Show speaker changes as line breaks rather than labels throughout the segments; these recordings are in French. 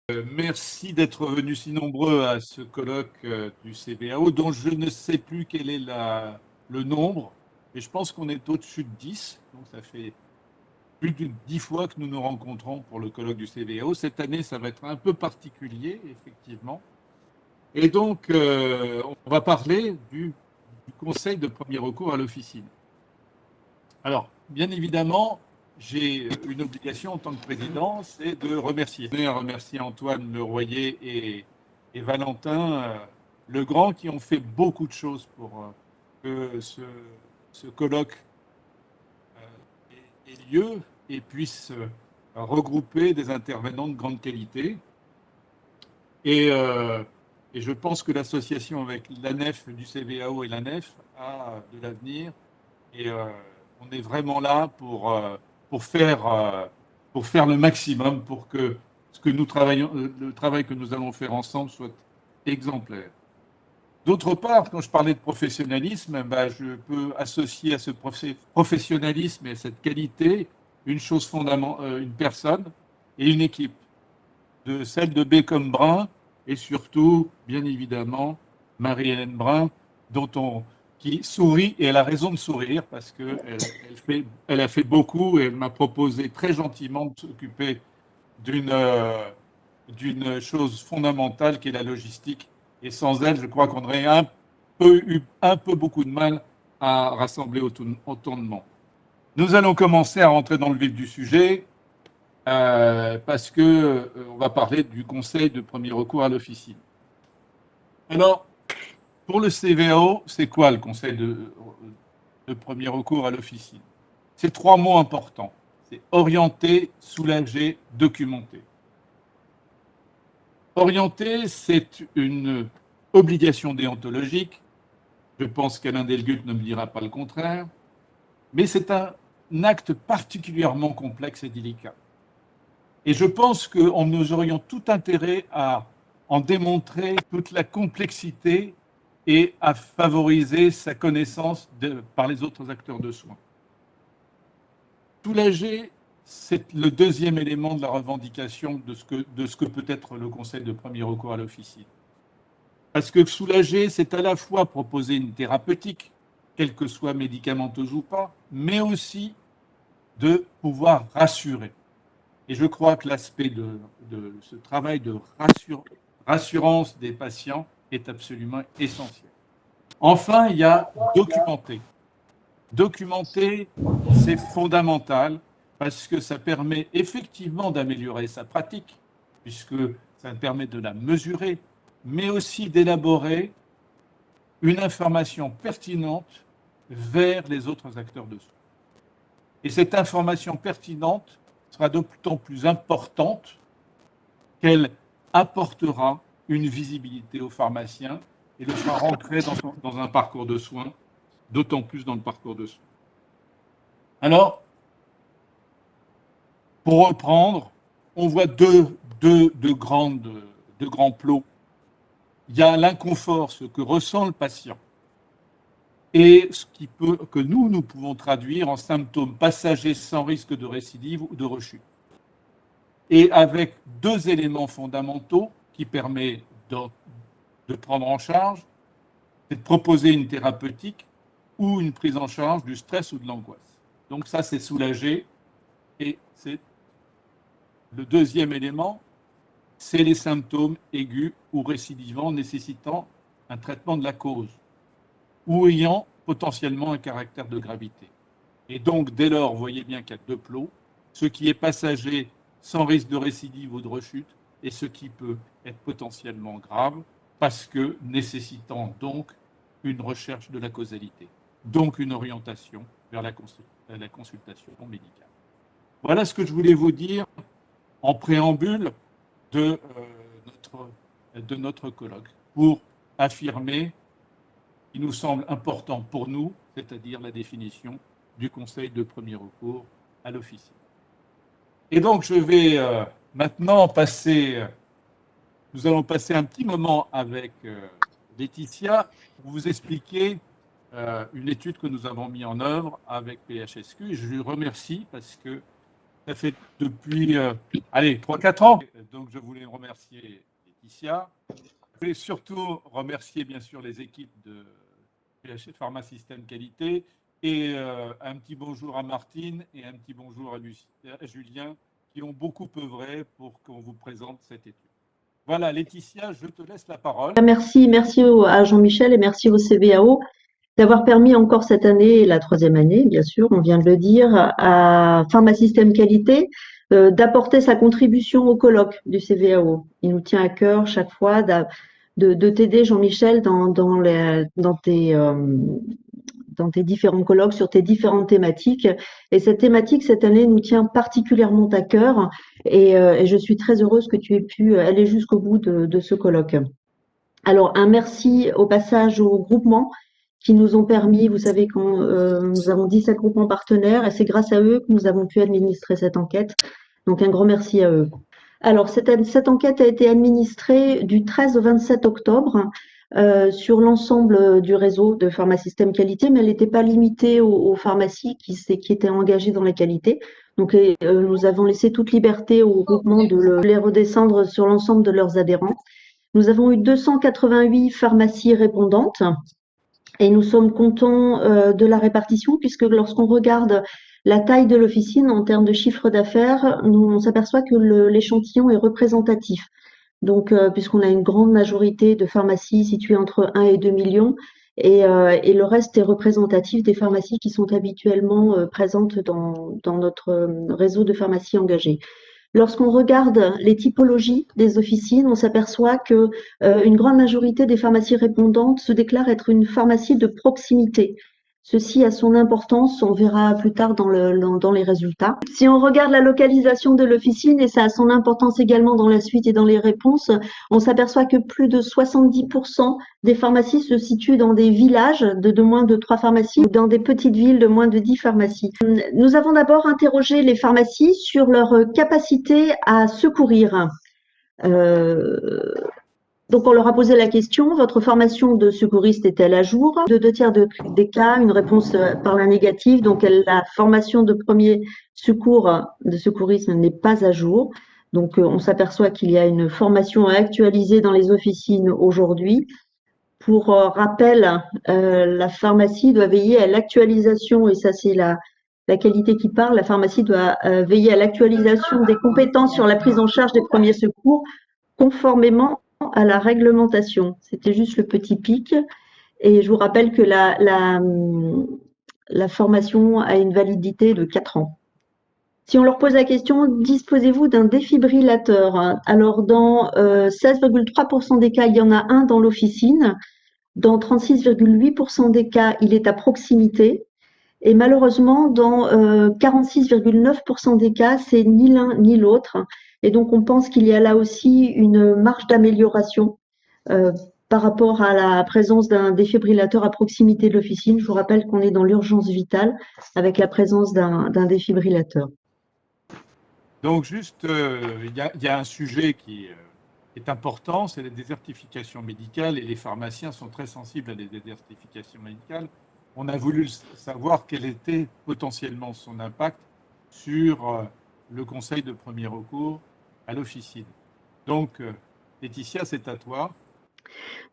Merci d'être venus si nombreux à ce colloque du CVAO, dont je ne sais plus quel est le nombre, mais je pense qu'on est au-dessus de 10, donc ça fait plus de 10 fois que nous nous rencontrons pour le colloque du CVAO. Cette année, ça va être un peu particulier, effectivement. Et donc, on va parler du conseil de premier recours à l'officine. Alors, bien évidemment, j'ai une obligation en tant que président, c'est de remercier. Je voulais remercier Antoine Leroyer et Valentin Legrand qui ont fait beaucoup de choses pour que ce colloque ait lieu et puisse regrouper des intervenants de grande qualité. Et, euh, et je pense que l'association avec l'ANEF du CVAO et l'ANEF a de l'avenir. Et on est vraiment là pour, faire, pour faire le maximum pour que ce que nous travaillons, le travail que nous allons faire ensemble soit exemplaire. D'autre part, quand je parlais de professionnalisme, ben, je peux associer à ce professionnalisme et à cette qualité une chose fondamentale, une personne et une équipe, de celle de B comme Brun et surtout, bien évidemment, Marie-Hélène Brun, qui sourit, et elle a raison de sourire parce qu'elle a fait beaucoup et elle m'a proposé très gentiment de s'occuper d'une d'une chose fondamentale qui est la logistique. Et sans elle, je crois qu'on aurait eu un peu beaucoup de mal à rassembler autant de monde. Nous allons commencer à rentrer dans le vif du sujet parce que on va parler du conseil de premier recours à l'officine. Alors, pour le CVAO, c'est quoi le conseil de premier recours à l'officine? C'est trois mots importants. C'est orienter, soulager, documenter. Orienter, c'est une obligation déontologique. Je pense qu'Alain Delgut ne me dira pas le contraire. Mais c'est un acte particulièrement complexe et délicat. Et je pense que nous aurions tout intérêt à en démontrer toute la complexité et à favoriser sa connaissance par les autres acteurs de soins. Soulager, c'est le deuxième élément de la revendication de ce que peut être le conseil de premier recours à l'officine. Parce que soulager, c'est à la fois proposer une thérapeutique, quelle que soit médicamenteuse ou pas, mais aussi de pouvoir rassurer. Et je crois que l'aspect de ce travail de rassurance des patients est absolument essentiel. Enfin, il y a documenter. Documenter, c'est fondamental parce que ça permet effectivement d'améliorer sa pratique, puisque ça permet de la mesurer, mais aussi d'élaborer une information pertinente vers les autres acteurs de soins. Et cette information pertinente sera d'autant plus importante qu'elle apportera une visibilité aux pharmaciens et le fera rentrer dans un parcours de soins, d'autant plus dans le parcours de soins. Alors, pour reprendre, on voit deux grands plots. Il y a l'inconfort, ce que ressent le patient, et que nous pouvons traduire en symptômes passagers sans risque de récidive ou de rechute. Et avec deux éléments fondamentaux qui permettent de prendre en charge, c'est de proposer une thérapeutique ou une prise en charge du stress ou de l'angoisse. Donc ça, c'est soulager. Et c'est le deuxième élément, c'est les symptômes aigus ou récidivants nécessitant un traitement de la cause ou ayant potentiellement un caractère de gravité. Et donc, dès lors, vous voyez bien qu'il y a deux plots, ce qui est passager sans risque de récidive ou de rechute et ce qui peut être potentiellement grave parce que nécessitant donc une recherche de la causalité, donc une orientation vers la consultation médicale. Voilà ce que je voulais vous dire en préambule de, notre colloque pour affirmer ce qui nous semble important pour nous, c'est-à-dire la définition du conseil de premier recours à l'officine. Et donc, je vais maintenant nous allons passer un petit moment avec Laetitia pour vous expliquer une étude que nous avons mise en œuvre avec PHSQ. Et je lui remercie parce que Ça fait depuis, allez, 3-4 ans. Donc, je voulais remercier Laetitia. Je voulais surtout remercier, bien sûr, les équipes de PHC Pharma Système Qualité. Et un petit bonjour à Martine et un petit bonjour à Julien, qui ont beaucoup œuvré pour qu'on vous présente cette étude. Voilà, Laetitia, je te laisse la parole.
Merci à Jean-Michel et merci au CBAO d'avoir permis encore cette année, la 3e année, bien sûr, on vient de le dire, à Pharmasystème Qualité d'apporter sa contribution au colloque du CBAO. Il nous tient à cœur chaque fois de t'aider, Jean-Michel, dans tes différents colloques, sur tes différentes thématiques. Et cette thématique, cette année, nous tient particulièrement à cœur. Et je suis très heureuse que tu aies pu aller jusqu'au bout de ce colloque. Alors, un merci au passage aux groupements qui nous ont permis, vous savez, quand nous avons 17 groupements partenaires, et c'est grâce à eux que nous avons pu administrer cette enquête. Donc, un grand merci à eux. Alors, cette enquête a été administrée du 13 au 27 octobre sur l'ensemble du réseau de Pharmasystème Qualité, mais elle n'était pas limitée aux pharmacies qui étaient engagées dans la qualité. Donc, nous avons laissé toute liberté aux groupements de les redescendre sur l'ensemble de leurs adhérents. Nous avons eu 288 pharmacies répondantes et nous sommes contents de la répartition puisque lorsqu'on regarde la taille de l'officine en termes de chiffre d'affaires, on s'aperçoit que l'échantillon est représentatif. Donc, puisqu'on a une grande majorité de pharmacies situées entre 1 et 2 millions, et le reste est représentatif des pharmacies qui sont habituellement présentes dans notre réseau de pharmacies engagées. Lorsqu'on regarde les typologies des officines, on s'aperçoit que une grande majorité des pharmacies répondantes se déclarent être une pharmacie de proximité. Ceci a son importance, on verra plus tard dans les résultats. Si on regarde la localisation de l'officine, et ça a son importance également dans la suite et dans les réponses, on s'aperçoit que plus de 70% des pharmacies se situent dans des villages de moins de 3 pharmacies ou dans des petites villes de moins de 10 pharmacies. Nous avons d'abord interrogé les pharmacies sur leur capacité à secourir. Donc, on leur a posé la question, votre formation de secouriste est-elle à jour? De 2 tiers des cas, une réponse par la négative. Donc, la formation de premier secours de secourisme n'est pas à jour. Donc, on s'aperçoit qu'il y a une formation à actualiser dans les officines aujourd'hui. Pour rappel, la pharmacie doit veiller à l'actualisation, et ça c'est la qualité qui parle, la pharmacie doit veiller à l'actualisation des compétences sur la prise en charge des premiers secours conformément à la réglementation. C'était juste le petit pic. Et je vous rappelle que la formation a une validité de 4 ans. Si on leur pose la question, disposez-vous d'un défibrillateur? Alors, dans 16,3% des cas, il y en a un dans l'officine. Dans 36,8% des cas, il est à proximité. Et malheureusement, dans 46,9% des cas, c'est ni l'un ni l'autre. Et donc, on pense qu'il y a là aussi une marge d'amélioration par rapport à la présence d'un défibrillateur à proximité de l'officine. Je vous rappelle qu'on est dans l'urgence vitale avec la présence d'un défibrillateur.
Donc, juste, il y a un sujet qui est important, c'est la désertification médicale, et les pharmaciens sont très sensibles à la désertification médicale. On a voulu savoir quel était potentiellement son impact sur le conseil de premier recours à l'officine. Donc, Laetitia, c'est à toi.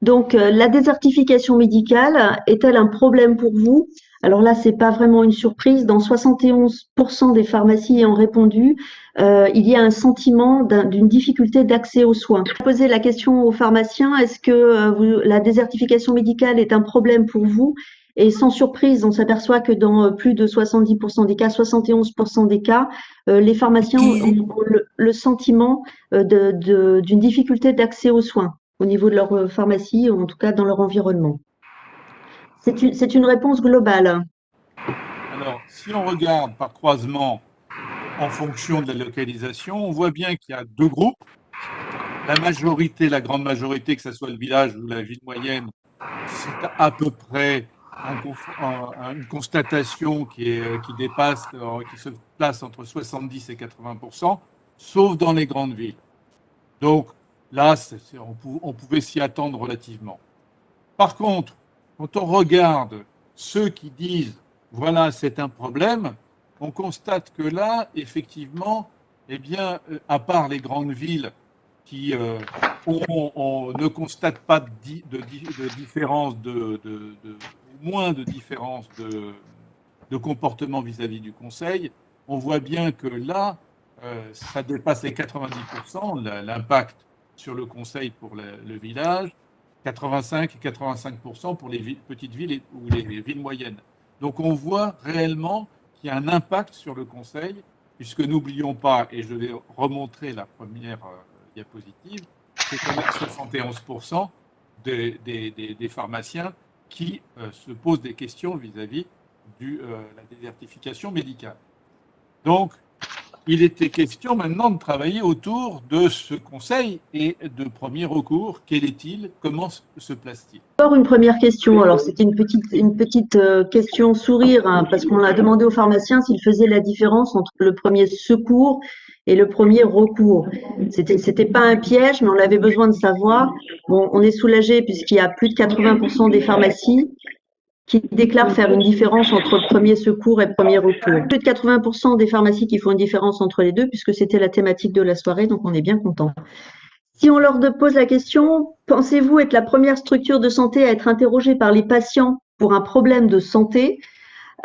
Donc, la désertification médicale est-elle un problème pour vous? Alors là, c'est pas vraiment une surprise. Dans 71% des pharmacies ayant répondu, il y a un sentiment d'une difficulté d'accès aux soins. Poser la question aux pharmaciens, est-ce que la désertification médicale est un problème pour vous? Et sans surprise, on s'aperçoit que dans plus de 70% des cas, 71% des cas, les pharmaciens ont le sentiment d'une difficulté d'accès aux soins au niveau de leur pharmacie, ou en tout cas dans leur environnement. C'est une réponse globale.
Alors, si on regarde par croisement en fonction de la localisation, on voit bien qu'il y a 2 groupes. La majorité, la grande majorité, que ce soit le village ou la ville moyenne, c'est à peu près une constatation qui dépasse, qui se place entre 70 et 80%, sauf dans les grandes villes. Donc là, on pouvait s'y attendre relativement. Par contre, quand on regarde ceux qui disent voilà, c'est un problème, on constate que là, effectivement, eh bien, à part les grandes villes qui on ne constate pas de différence, moins de différence de comportement vis-à-vis du Conseil, on voit bien que là, ça dépasse les 90%, l'impact sur le Conseil pour le village, 85 et 85% pour les petites villes ou les villes moyennes. Donc on voit réellement qu'il y a un impact sur le Conseil, puisque n'oublions pas, et je vais remontrer la première diapositive, c'est quand même 71% des pharmaciens qui se posent des questions vis-à-vis de la désertification médicale. Donc, il était question maintenant de travailler autour de ce conseil et de premier recours. Quel est-il? Comment se place-t-il?
Encore une première question. Alors, c'était une petite question sourire, hein, parce qu'on a demandé aux pharmaciens s'ils faisaient la différence entre le premier secours et le premier recours. C'était pas un piège, mais on avait besoin de savoir. Bon, on est soulagé puisqu'il y a plus de 80% des pharmacies qui déclarent faire une différence entre premier secours et premier recours. Plus de 80% des pharmacies qui font une différence entre les deux, puisque c'était la thématique de la soirée, donc on est bien content. Si on leur pose la question, pensez-vous être la première structure de santé à être interrogée par les patients pour un problème de santé?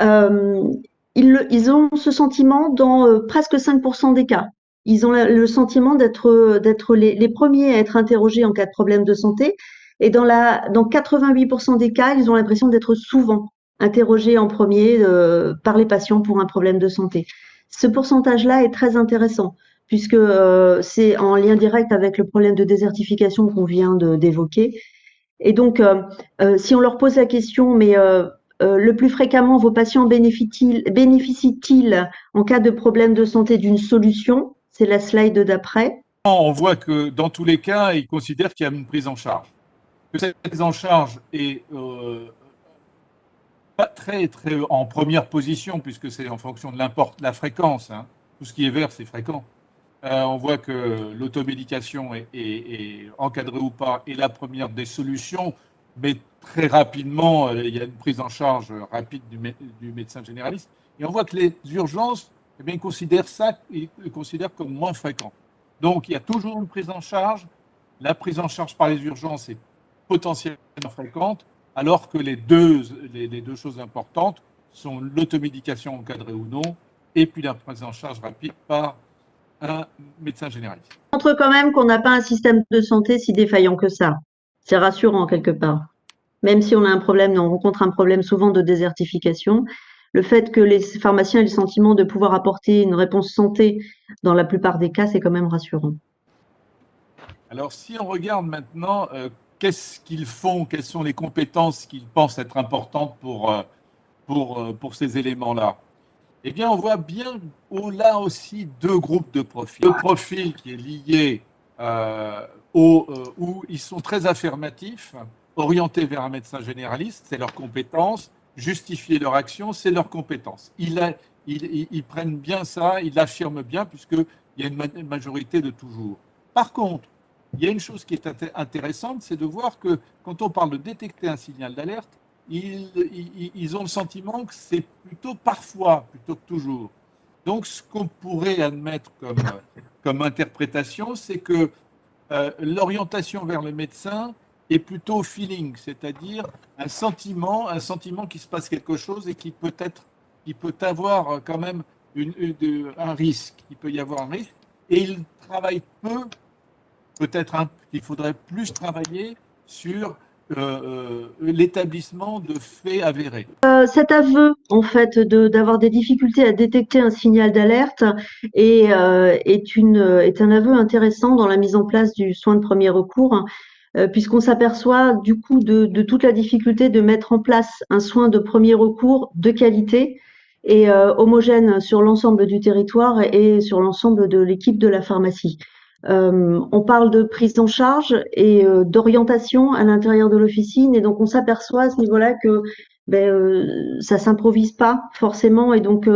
Ils ont ce sentiment dans presque 5% des cas. Ils ont le sentiment d'être les premiers à être interrogés en cas de problème de santé. Et dans 88% des cas, ils ont l'impression d'être souvent interrogés en premier par les patients pour un problème de santé. Ce pourcentage-là est très intéressant, puisque c'est en lien direct avec le problème de désertification qu'on vient d'évoquer. Et donc, si on leur pose la question, mais le plus fréquemment, vos patients bénéficient-ils en cas de problème de santé d'une solution? C'est la slide d'après.
On voit que dans tous les cas, ils considèrent qu'il y a une prise en charge. Que cette prise en charge est pas très en première position, puisque c'est en fonction de la fréquence. Hein. Tout ce qui est vert, c'est fréquent. On voit que l'automédication est encadrée ou pas est la première des solutions, mais très rapidement, il y a une prise en charge rapide du médecin généraliste. Et on voit que les urgences, eh bien, ils considèrent comme moins fréquent. Donc, il y a toujours une prise en charge. La prise en charge par les urgences est potentiellement fréquente, alors que les deux choses importantes sont l'automédication encadrée ou non, et puis la prise en charge rapide par un médecin généraliste.
Ça montre quand même qu'on n'a pas un système de santé si défaillant que ça. C'est rassurant quelque part. Même si on rencontre un problème souvent de désertification, le fait que les pharmaciens aient le sentiment de pouvoir apporter une réponse santé dans la plupart des cas, c'est quand même rassurant.
Alors, si on regarde maintenant qu'est-ce qu'ils font, quelles sont les compétences qu'ils pensent être importantes pour ces éléments-là, eh bien, on voit bien là aussi deux groupes de profils. Le profil qui est lié où ils sont très affirmatifs, orientés vers un médecin généraliste, c'est leur compétence, justifier leur action, c'est leur compétence. Ils prennent bien ça, ils l'affirment bien, puisqu'il y a une majorité de toujours. Par contre, il y a une chose qui est intéressante, c'est de voir que quand on parle de détecter un signal d'alerte, ils ont le sentiment que c'est plutôt parfois, plutôt que toujours. Donc, ce qu'on pourrait admettre comme interprétation, c'est que l'orientation vers le médecin est plutôt feeling, c'est-à-dire un sentiment qu'il se passe quelque chose et qui peut avoir quand même un risque. Il peut y avoir un risque. Et ils travaillent peu, peut-être qu'il faudrait plus travailler sur l'établissement de faits avérés.
Cet aveu, en fait, d'avoir des difficultés à détecter un signal d'alerte est un aveu intéressant dans la mise en place du soin de premier recours, puisqu'on s'aperçoit du coup de toute la difficulté de mettre en place un soin de premier recours de qualité et homogène sur l'ensemble du territoire et sur l'ensemble de l'équipe de la pharmacie. On parle de prise en charge et d'orientation à l'intérieur de l'officine, et donc on s'aperçoit à ce niveau-là que ça s'improvise pas forcément, et donc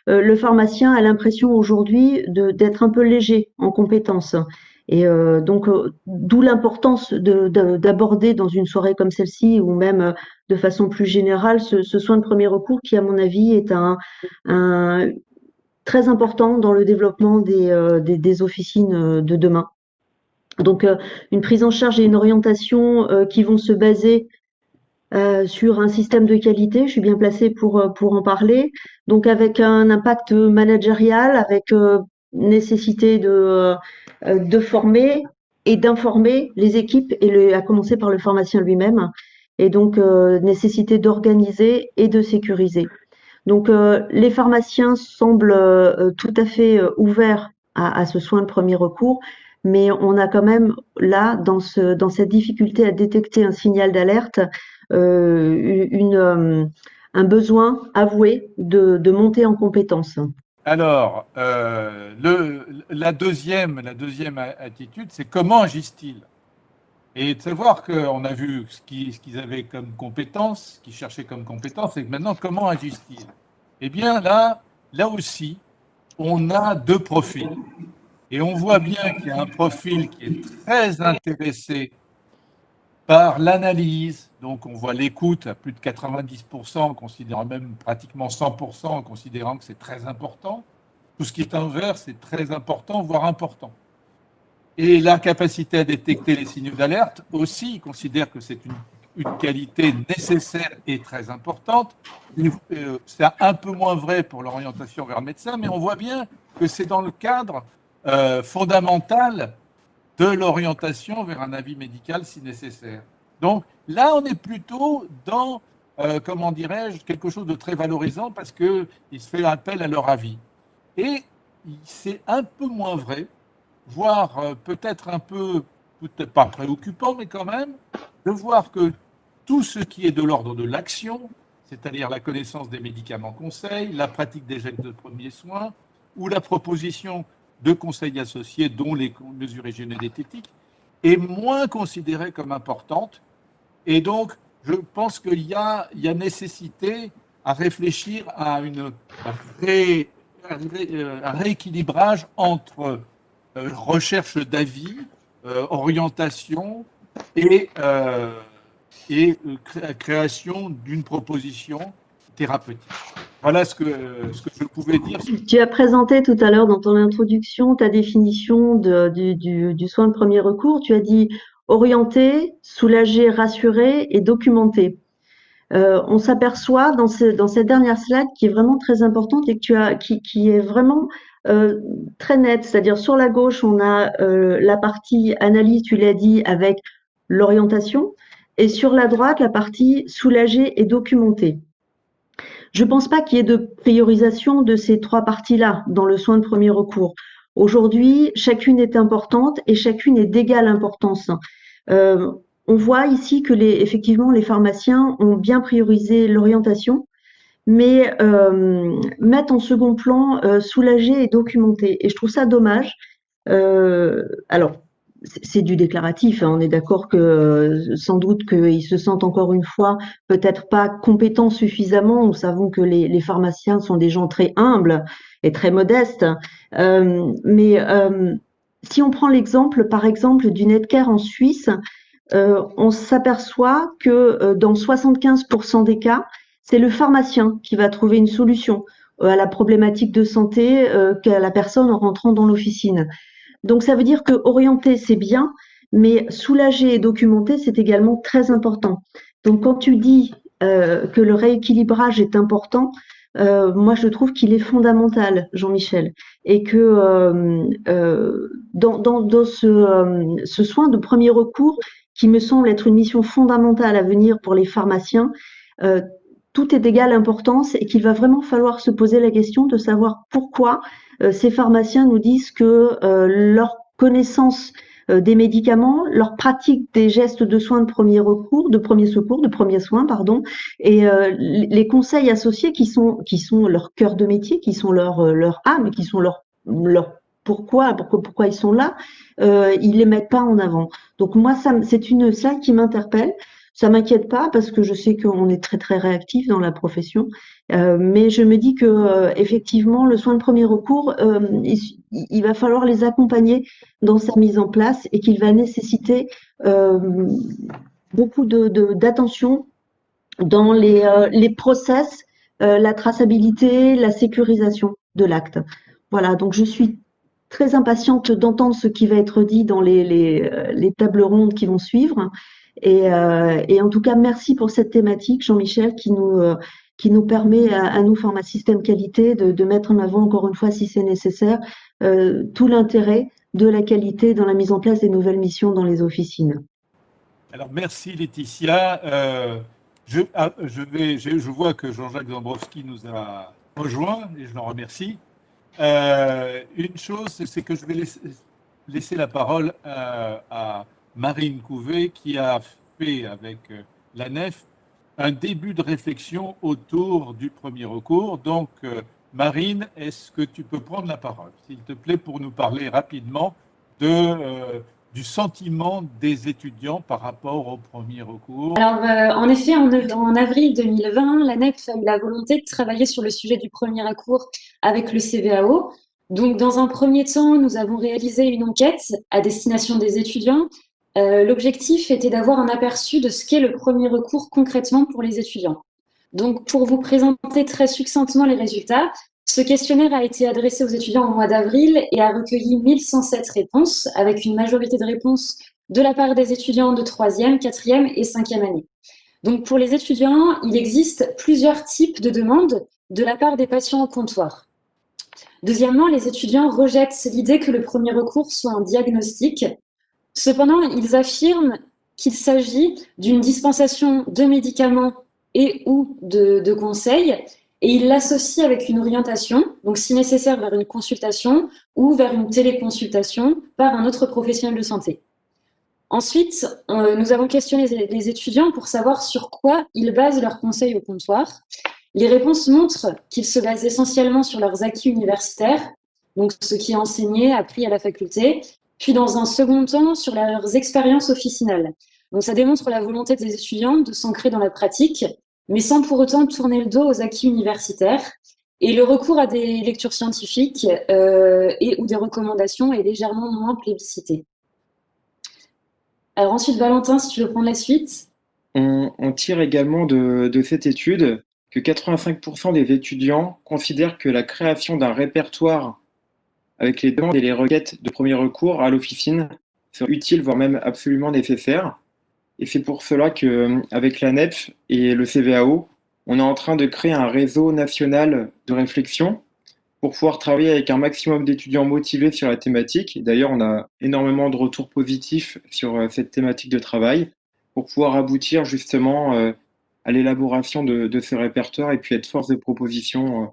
le pharmacien a l'impression aujourd'hui d'être un peu léger en compétences. Et donc d'où l'importance d'aborder dans une soirée comme celle-ci, ou même de façon plus générale, ce soin de premier recours qui, à mon avis, est très important dans le développement des officines de demain. Donc, une prise en charge et une orientation qui vont se baser sur un système de qualité. Je suis bien placée pour en parler. Donc, avec un impact managérial, avec nécessité de former et d'informer les équipes, à commencer par le pharmacien lui-même, et donc nécessité d'organiser et de sécuriser. Donc, les pharmaciens semblent tout à fait ouverts à ce soin de premier recours, mais on a quand même là, dans cette difficulté à détecter un signal d'alerte, un besoin avoué de monter en compétence.
Alors, la deuxième attitude, c'est comment agissent-ils? Et de savoir qu'on a vu ce qu'ils avaient comme compétences, ce qu'ils cherchaient comme compétences, et que maintenant, comment agissent-ils? Eh bien, là aussi, on a deux profils. Et on voit bien qu'il y a un profil qui est très intéressé par l'analyse, donc on voit l'écoute à plus de 90%, considérant même pratiquement 100%, considérant que c'est très important. Tout ce qui est inverse, c'est très important, voire important. Et la capacité à détecter les signaux d'alerte aussi, il considère que c'est une qualité nécessaire et très importante. C'est un peu moins vrai pour l'orientation vers le médecin, mais on voit bien que c'est dans le cadre fondamental de l'orientation vers un avis médical si nécessaire. Donc là, on est plutôt dans, comment dirais-je, quelque chose de très valorisant parce qu'il se fait appel à leur avis. Et c'est un peu moins vrai, voire peut-être un peu, peut-être pas préoccupant, mais quand même, de voir que tout ce qui est de l'ordre de l'action, c'est-à-dire la connaissance des médicaments conseils, la pratique des gestes de premiers soins, ou la proposition de conseils associés, dont les mesures hygiéno-diététiques, est moins considérée comme importante. Et donc, je pense qu'il y a nécessité à réfléchir à un rééquilibrage entre recherche d'avis, orientation et, création d'une proposition thérapeutique. Voilà ce que je pouvais dire.
Tu as présenté tout à l'heure dans ton introduction ta définition du soin de premier recours. Tu as dit orienter, soulager, rassurer et documenter. On s'aperçoit dans cette dernière slide qui est vraiment très importante et qui est vraiment très nette. C'est-à-dire sur la gauche, on a la partie analyse, tu l'as dit, avec l'orientation, et sur la droite, la partie soulager et documenter. Je ne pense pas qu'il y ait de priorisation de ces trois parties-là dans le soin de premier recours. Aujourd'hui, chacune est importante et chacune est d'égale importance. On voit ici que effectivement, les pharmaciens ont bien priorisé l'orientation, mais mettent en second plan soulager et documenter. Et je trouve ça dommage. Alors, c'est du déclaratif, hein, on est d'accord que sans doute qu'ils se sentent encore une fois peut-être pas compétents suffisamment. Nous savons que les pharmaciens sont des gens très humbles et très modestes. Mais si on prend l'exemple, par exemple, du Netcare en Suisse, on s'aperçoit que dans 75% des cas, c'est le pharmacien qui va trouver une solution à la problématique de santé qu'a la personne en rentrant dans l'officine. Donc ça veut dire que orienter, c'est bien, mais soulager et documenter, c'est également très important. Donc quand tu dis que le rééquilibrage est important, moi je trouve qu'il est fondamental, Jean-Michel, et que dans ce soin de premier recours, qui me semble être une mission fondamentale à venir pour les pharmaciens, tout est d'égale importance et qu'il va vraiment falloir se poser la question de savoir pourquoi ces pharmaciens nous disent que leur connaissance des médicaments, leur pratique des gestes de soins de premier recours, de premier secours, de premier soin, pardon, et les conseils associés qui sont leur cœur de métier, qui sont leur âme, qui sont leur pourquoi ils sont là, ils les mettent pas en avant. Donc moi, c'est une slide qui m'interpelle. Ça m'inquiète pas parce que je sais qu'on est très très réactif dans la profession, mais je me dis que effectivement le soin de premier recours, il va falloir les accompagner dans sa mise en place et qu'il va nécessiter beaucoup d'attention dans les process, la traçabilité, la sécurisation. de l'acte. Voilà, donc je suis très impatiente d'entendre ce qui va être dit dans les tables rondes qui vont suivre. Et en tout cas, merci pour cette thématique, Jean-Michel, qui nous permet à nous, Pharma Système Qualité, de mettre en avant, encore une fois, si c'est nécessaire, tout l'intérêt de la qualité dans la mise en place des nouvelles missions dans les officines.
Alors, merci Laetitia. Je vois que Jean-Jacques Zambrowski nous a rejoints et je l'en remercie. Une chose, c'est que je vais laisser la parole à Marine Couvet qui a fait avec la nef un début de réflexion autour du premier recours. Donc, Marine, est-ce que tu peux prendre la parole, s'il te plaît, pour nous parler rapidement du sentiment des étudiants par rapport au premier recours?
Alors, en effet, en avril 2020, l'ANEF a eu la volonté de travailler sur le sujet du premier recours avec le CVAO. Donc, dans un premier temps, nous avons réalisé une enquête à destination des étudiants. L'objectif était d'avoir un aperçu de ce qu'est le premier recours concrètement pour les étudiants. Donc, pour vous présenter très succinctement les résultats, ce questionnaire a été adressé aux étudiants au mois d'avril et a recueilli 1107 réponses, avec une majorité de réponses de la part des étudiants de 3e, 4e et 5e année. Donc, pour les étudiants, il existe plusieurs types de demandes de la part des patients au comptoir. Deuxièmement, les étudiants rejettent l'idée que le premier recours soit un diagnostic. Cependant, ils affirment qu'il s'agit d'une dispensation de médicaments et ou de conseils, et ils l'associent avec une orientation, donc si nécessaire vers une consultation ou vers une téléconsultation par un autre professionnel de santé. Ensuite, nous avons questionné les étudiants pour savoir sur quoi ils basent leurs conseils au comptoir. Les réponses montrent qu'ils se basent essentiellement sur leurs acquis universitaires, donc ce qui est enseigné, appris à la faculté, puis dans un second temps sur leurs expériences officinales. Donc ça démontre la volonté des étudiants de s'ancrer dans la pratique, mais sans pour autant tourner le dos aux acquis universitaires. Et le recours à des lectures scientifiques et ou des recommandations est légèrement moins plébiscité. Alors ensuite, Valentin, si tu veux prendre la suite.
On tire également de cette étude que 85% des étudiants considèrent que la création d'un répertoire avec les demandes et les requêtes de premier recours à l'officine serait utile, voire même absolument nécessaire. Et c'est pour cela qu'avec l'ANEF et le CVAO, on est en train de créer un réseau national de réflexion pour pouvoir travailler avec un maximum d'étudiants motivés sur la thématique. D'ailleurs, on a énormément de retours positifs sur cette thématique de travail pour pouvoir aboutir justement à l'élaboration de ce répertoire et puis être force de proposition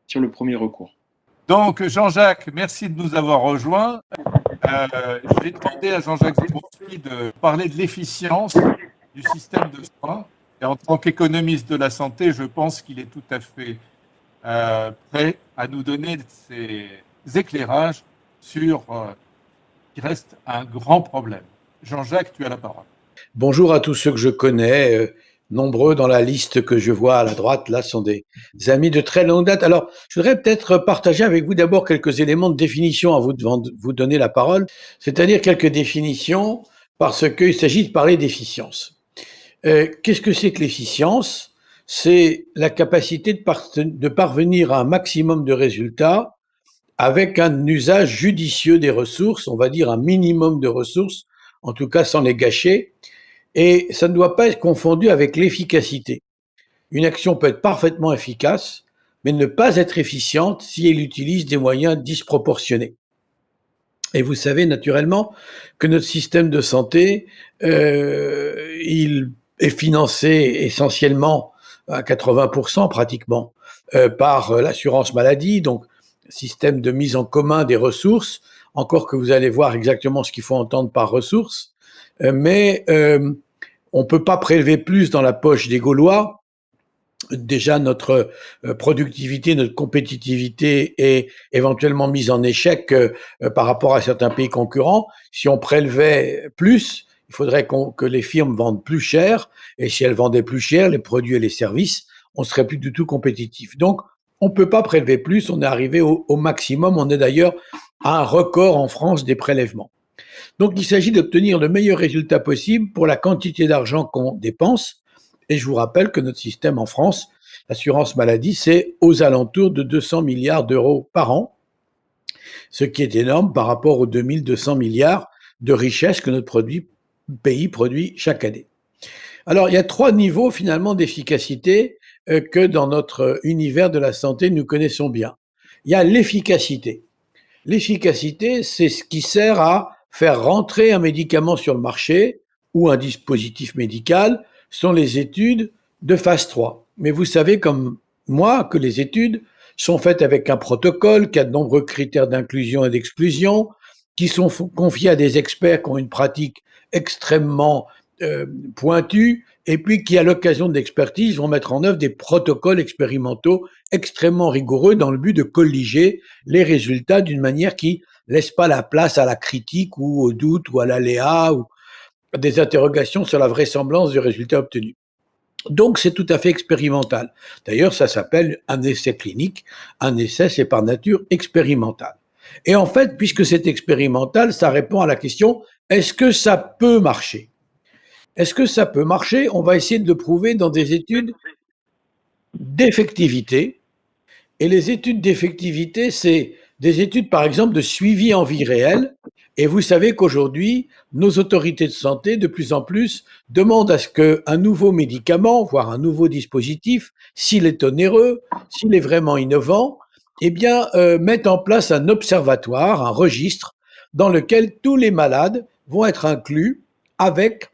sur le premier recours.
Donc, Jean-Jacques, merci de nous avoir rejoints. Je vais demander à Jean-Jacques Zambrowski de parler de l'efficience du système de soins. Et en tant qu'économiste de la santé, je pense qu'il est tout à fait prêt à nous donner ses éclairages sur qui reste un grand problème. Jean-Jacques, tu as la parole.
Bonjour à tous ceux que je connais, nombreux dans la liste que je vois à la droite, là sont des amis de très longue date. Alors, je voudrais peut-être partager avec vous d'abord quelques éléments de définition avant de vous donner la parole, c'est-à-dire quelques définitions parce qu'il s'agit de parler d'efficience. Qu'est-ce que c'est que l'efficience? C'est la capacité de parvenir à un maximum de résultats avec un usage judicieux des ressources, on va dire un minimum de ressources, en tout cas sans les gâcher, et ça ne doit pas être confondu avec l'efficacité. Une action peut être parfaitement efficace, mais ne pas être efficiente si elle utilise des moyens disproportionnés. Et vous savez naturellement que notre système de santé, il est financé essentiellement à 80% pratiquement par l'assurance maladie, donc système de mise en commun des ressources, encore que vous allez voir exactement ce qu'il faut entendre par ressources, mais on ne peut pas prélever plus dans la poche des Gaulois. Déjà, notre productivité, notre compétitivité est éventuellement mise en échec par rapport à certains pays concurrents. Si on prélevait plus, il faudrait que les firmes vendent plus cher, et si elles vendaient plus cher, les produits et les services, on serait plus du tout compétitif. Donc, on ne peut pas prélever plus, on est arrivé au maximum, on est d'ailleurs à un record en France des prélèvements. Donc, il s'agit d'obtenir le meilleur résultat possible pour la quantité d'argent qu'on dépense. Et je vous rappelle que notre système en France, l'assurance maladie, c'est aux alentours de 200 milliards d'euros par an, ce qui est énorme par rapport aux 2200 milliards de richesses que notre pays produit chaque année. Alors, il y a 3 niveaux finalement d'efficacité que dans notre univers de la santé, nous connaissons bien. Il y a l'efficacité. L'efficacité, c'est ce qui sert à faire rentrer un médicament sur le marché ou un dispositif médical, sont les études de phase 3. Mais vous savez comme moi que les études sont faites avec un protocole qui a de nombreux critères d'inclusion et d'exclusion, qui sont confiés à des experts qui ont une pratique extrêmement pointue, et puis qui, à l'occasion de l'expertise, vont mettre en œuvre des protocoles expérimentaux extrêmement rigoureux dans le but de colliger les résultats d'une manière qui laisse pas la place à la critique ou au doute ou à l'aléa ou à des interrogations sur la vraisemblance du résultat obtenu. Donc, c'est tout à fait expérimental. D'ailleurs, ça s'appelle un essai clinique. Un essai, c'est par nature expérimental. Et en fait, puisque c'est expérimental, ça répond à la question, est-ce que ça peut marcher? Est-ce que ça peut marcher? On va essayer de le prouver dans des études d'effectivité. Et les études d'effectivité, c'est des études, par exemple, de suivi en vie réelle. Et vous savez qu'aujourd'hui, nos autorités de santé, de plus en plus, demandent à ce qu'un nouveau médicament, voire un nouveau dispositif, s'il est onéreux, s'il est vraiment innovant, eh bien, mette en place un observatoire, un registre, dans lequel tous les malades vont être inclus avec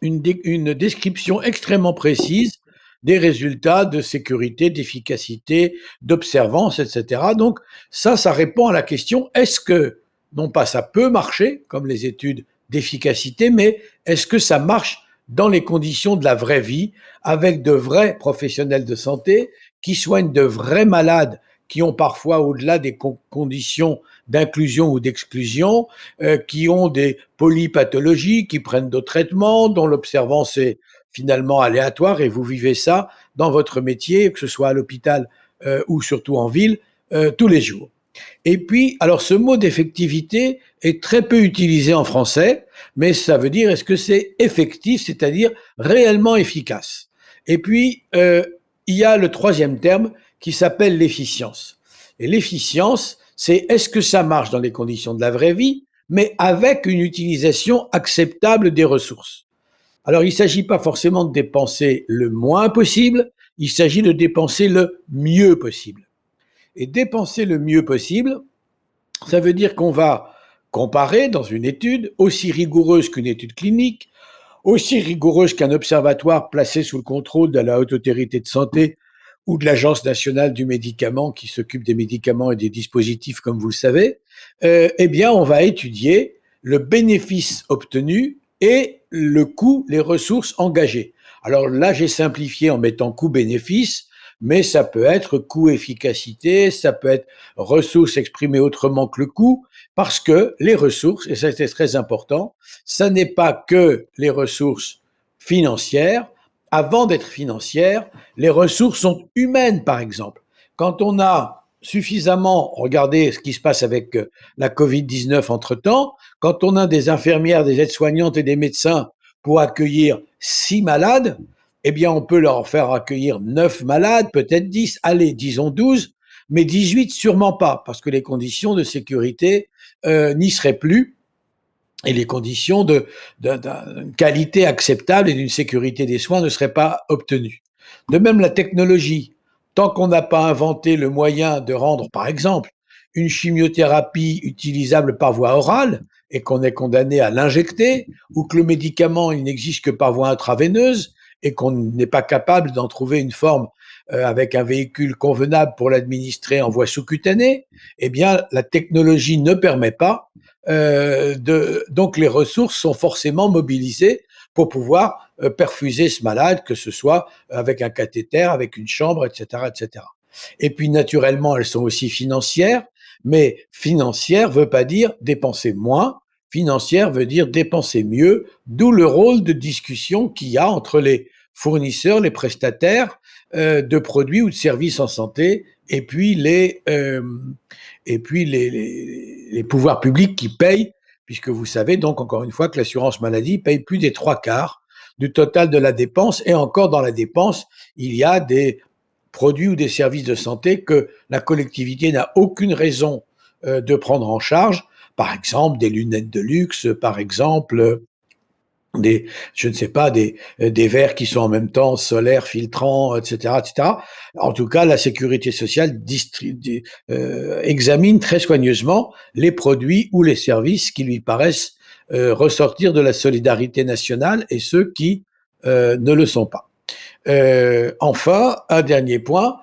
une description extrêmement précise des résultats de sécurité, d'efficacité, d'observance, etc. Donc ça répond à la question, est-ce que, non pas ça peut marcher, comme les études d'efficacité, mais est-ce que ça marche dans les conditions de la vraie vie, avec de vrais professionnels de santé qui soignent de vrais malades qui ont parfois, au-delà des conditions d'inclusion ou d'exclusion, qui ont des polypathologies, qui prennent d'autres traitements, dont l'observance est finalement aléatoire, et vous vivez ça dans votre métier, que ce soit à l'hôpital ou surtout en ville, tous les jours. Et puis, alors ce mot d'effectivité est très peu utilisé en français, mais ça veut dire est-ce que c'est effectif, c'est-à-dire réellement efficace. Et puis, il y a le troisième terme qui s'appelle l'efficience. Et l'efficience, c'est est-ce que ça marche dans les conditions de la vraie vie, mais avec une utilisation acceptable des ressources. Alors, il ne s'agit pas forcément de dépenser le moins possible, il s'agit de dépenser le mieux possible. Et dépenser le mieux possible, ça veut dire qu'on va comparer dans une étude aussi rigoureuse qu'une étude clinique, aussi rigoureuse qu'un observatoire placé sous le contrôle de la Haute Autorité de Santé ou de l'Agence nationale du médicament qui s'occupe des médicaments et des dispositifs, comme vous le savez, eh bien, on va étudier le bénéfice obtenu et le coût, les ressources engagées. Alors là, j'ai simplifié en mettant coût-bénéfice, mais ça peut être coût-efficacité, ça peut être ressources exprimées autrement que le coût, parce que les ressources, et ça c'est très important, ça n'est pas que les ressources financières. Avant d'être financières, les ressources sont humaines, par exemple. Quand on a suffisamment, regardez ce qui se passe avec la Covid-19 entre-temps, quand on a des infirmières, des aides-soignantes et des médecins pour accueillir 6 malades, eh bien, on peut leur faire accueillir 9 malades, peut-être 10, allez, disons 12, mais 18 sûrement pas, parce que les conditions de sécurité n'y seraient plus, et les conditions d'une qualité acceptable et d'une sécurité des soins ne seraient pas obtenues. De même, la technologie, tant qu'on n'a pas inventé le moyen de rendre, par exemple, une chimiothérapie utilisable par voie orale et qu'on est condamné à l'injecter, ou que le médicament il n'existe que par voie intraveineuse et qu'on n'est pas capable d'en trouver une forme avec un véhicule convenable pour l'administrer en voie sous-cutanée, eh bien, la technologie ne permet pas. Donc, les ressources sont forcément mobilisées pour pouvoir perfuser ce malade, que ce soit avec un cathéter, avec une chambre, etc., etc. Et puis, naturellement, elles sont aussi financières, mais financière veut pas dire dépenser moins. Financière veut dire dépenser mieux, d'où le rôle de discussion qu'il y a entre les fournisseurs, les prestataires de produits ou de services en santé, et puis les pouvoirs publics qui payent, puisque vous savez donc encore une fois que l'assurance maladie paye plus des 3/4 du total de la dépense, et encore dans la dépense, il y a des produits ou des services de santé que la collectivité n'a aucune raison de prendre en charge. Par exemple, des lunettes de luxe, par exemple, je ne sais pas, des verres qui sont en même temps solaires, filtrants, etc., etc. En tout cas, la sécurité sociale examine très soigneusement les produits ou les services qui lui paraissent ressortir de la solidarité nationale et ceux qui ne le sont pas. Enfin, un dernier point,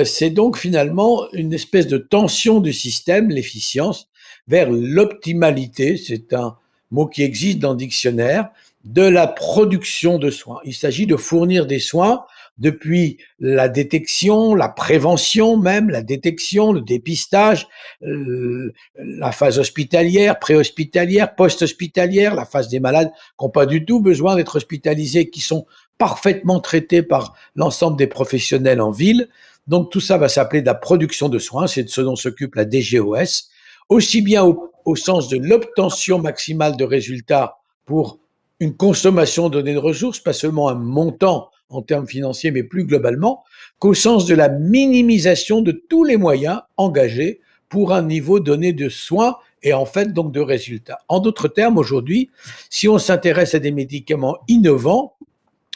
c'est donc finalement une espèce de tension du système, l'efficience, vers l'optimalité, c'est un mot qui existe dans le dictionnaire, de la production de soins. Il s'agit de fournir des soins depuis la détection, la prévention même, la détection, le dépistage, la phase hospitalière, préhospitalière, post-hospitalière, la phase des malades qui n'ont pas du tout besoin d'être hospitalisés, qui sont parfaitement traités par l'ensemble des professionnels en ville. Donc tout ça va s'appeler de la production de soins, c'est de ce dont s'occupe la DGOS, aussi bien au sens de l'obtention maximale de résultats pour une consommation donnée de ressources, pas seulement un montant en termes financiers, mais plus globalement, qu'au sens de la minimisation de tous les moyens engagés pour un niveau donné de soins et en fait donc de résultats. En d'autres termes, aujourd'hui, si on s'intéresse à des médicaments innovants,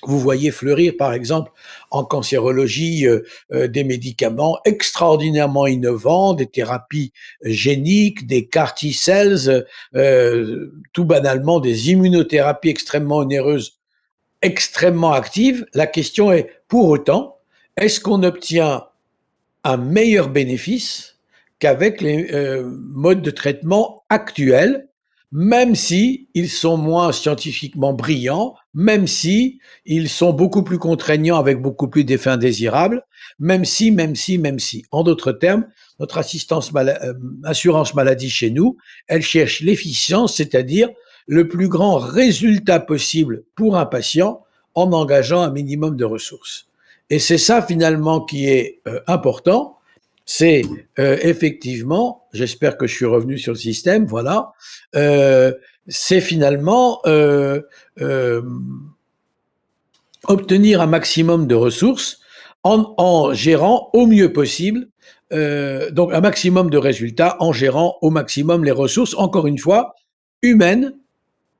vous voyez fleurir, par exemple, en cancérologie, des médicaments extraordinairement innovants, des thérapies géniques, des CAR T-cells, tout banalement des immunothérapies extrêmement onéreuses, extrêmement actives. La question est, pour autant, est-ce qu'on obtient un meilleur bénéfice qu'avec les modes de traitement actuels, même si ils sont moins scientifiquement brillants, même si ils sont beaucoup plus contraignants avec beaucoup plus d'effets indésirables, même si. En d'autres termes, notre assurance maladie chez nous, elle cherche l'efficience, c'est-à-dire le plus grand résultat possible pour un patient en engageant un minimum de ressources. Et c'est ça finalement qui est important, c'est effectivement, j'espère que je suis revenu sur le système, voilà, c'est finalement obtenir un maximum de ressources en gérant au mieux possible, donc un maximum de résultats en gérant au maximum les ressources, encore une fois, humaines,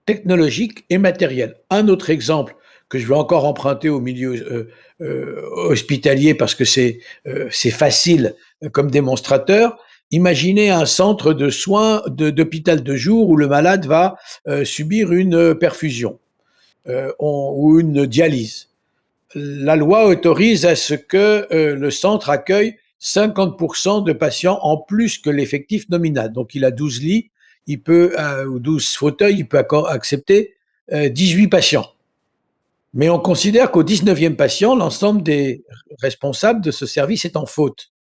technologiques et matérielles. Un autre exemple que je vais encore emprunter au milieu hospitalier parce que c'est facile comme démonstrateur. Imaginez un centre de soins d'hôpital de jour où le malade va subir une perfusion ou une dialyse. La loi autorise à ce que le centre accueille 50% de patients en plus que l'effectif nominal. Donc il a 12 lits, il peut, ou 12 fauteuils, il peut accepter 18 patients. Mais on considère qu'au 19e patient, l'ensemble des responsables de ce service est en faute.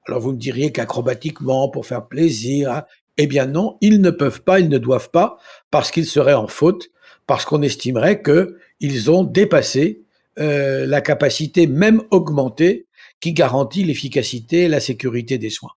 Alors vous me diriez qu'acrobatiquement, pour faire plaisir, hein, eh bien non, ils ne peuvent pas, ils ne doivent pas, parce qu'ils seraient en faute, parce qu'on estimerait qu'ils ont dépassé la capacité même augmentée qui garantit l'efficacité et la sécurité des soins.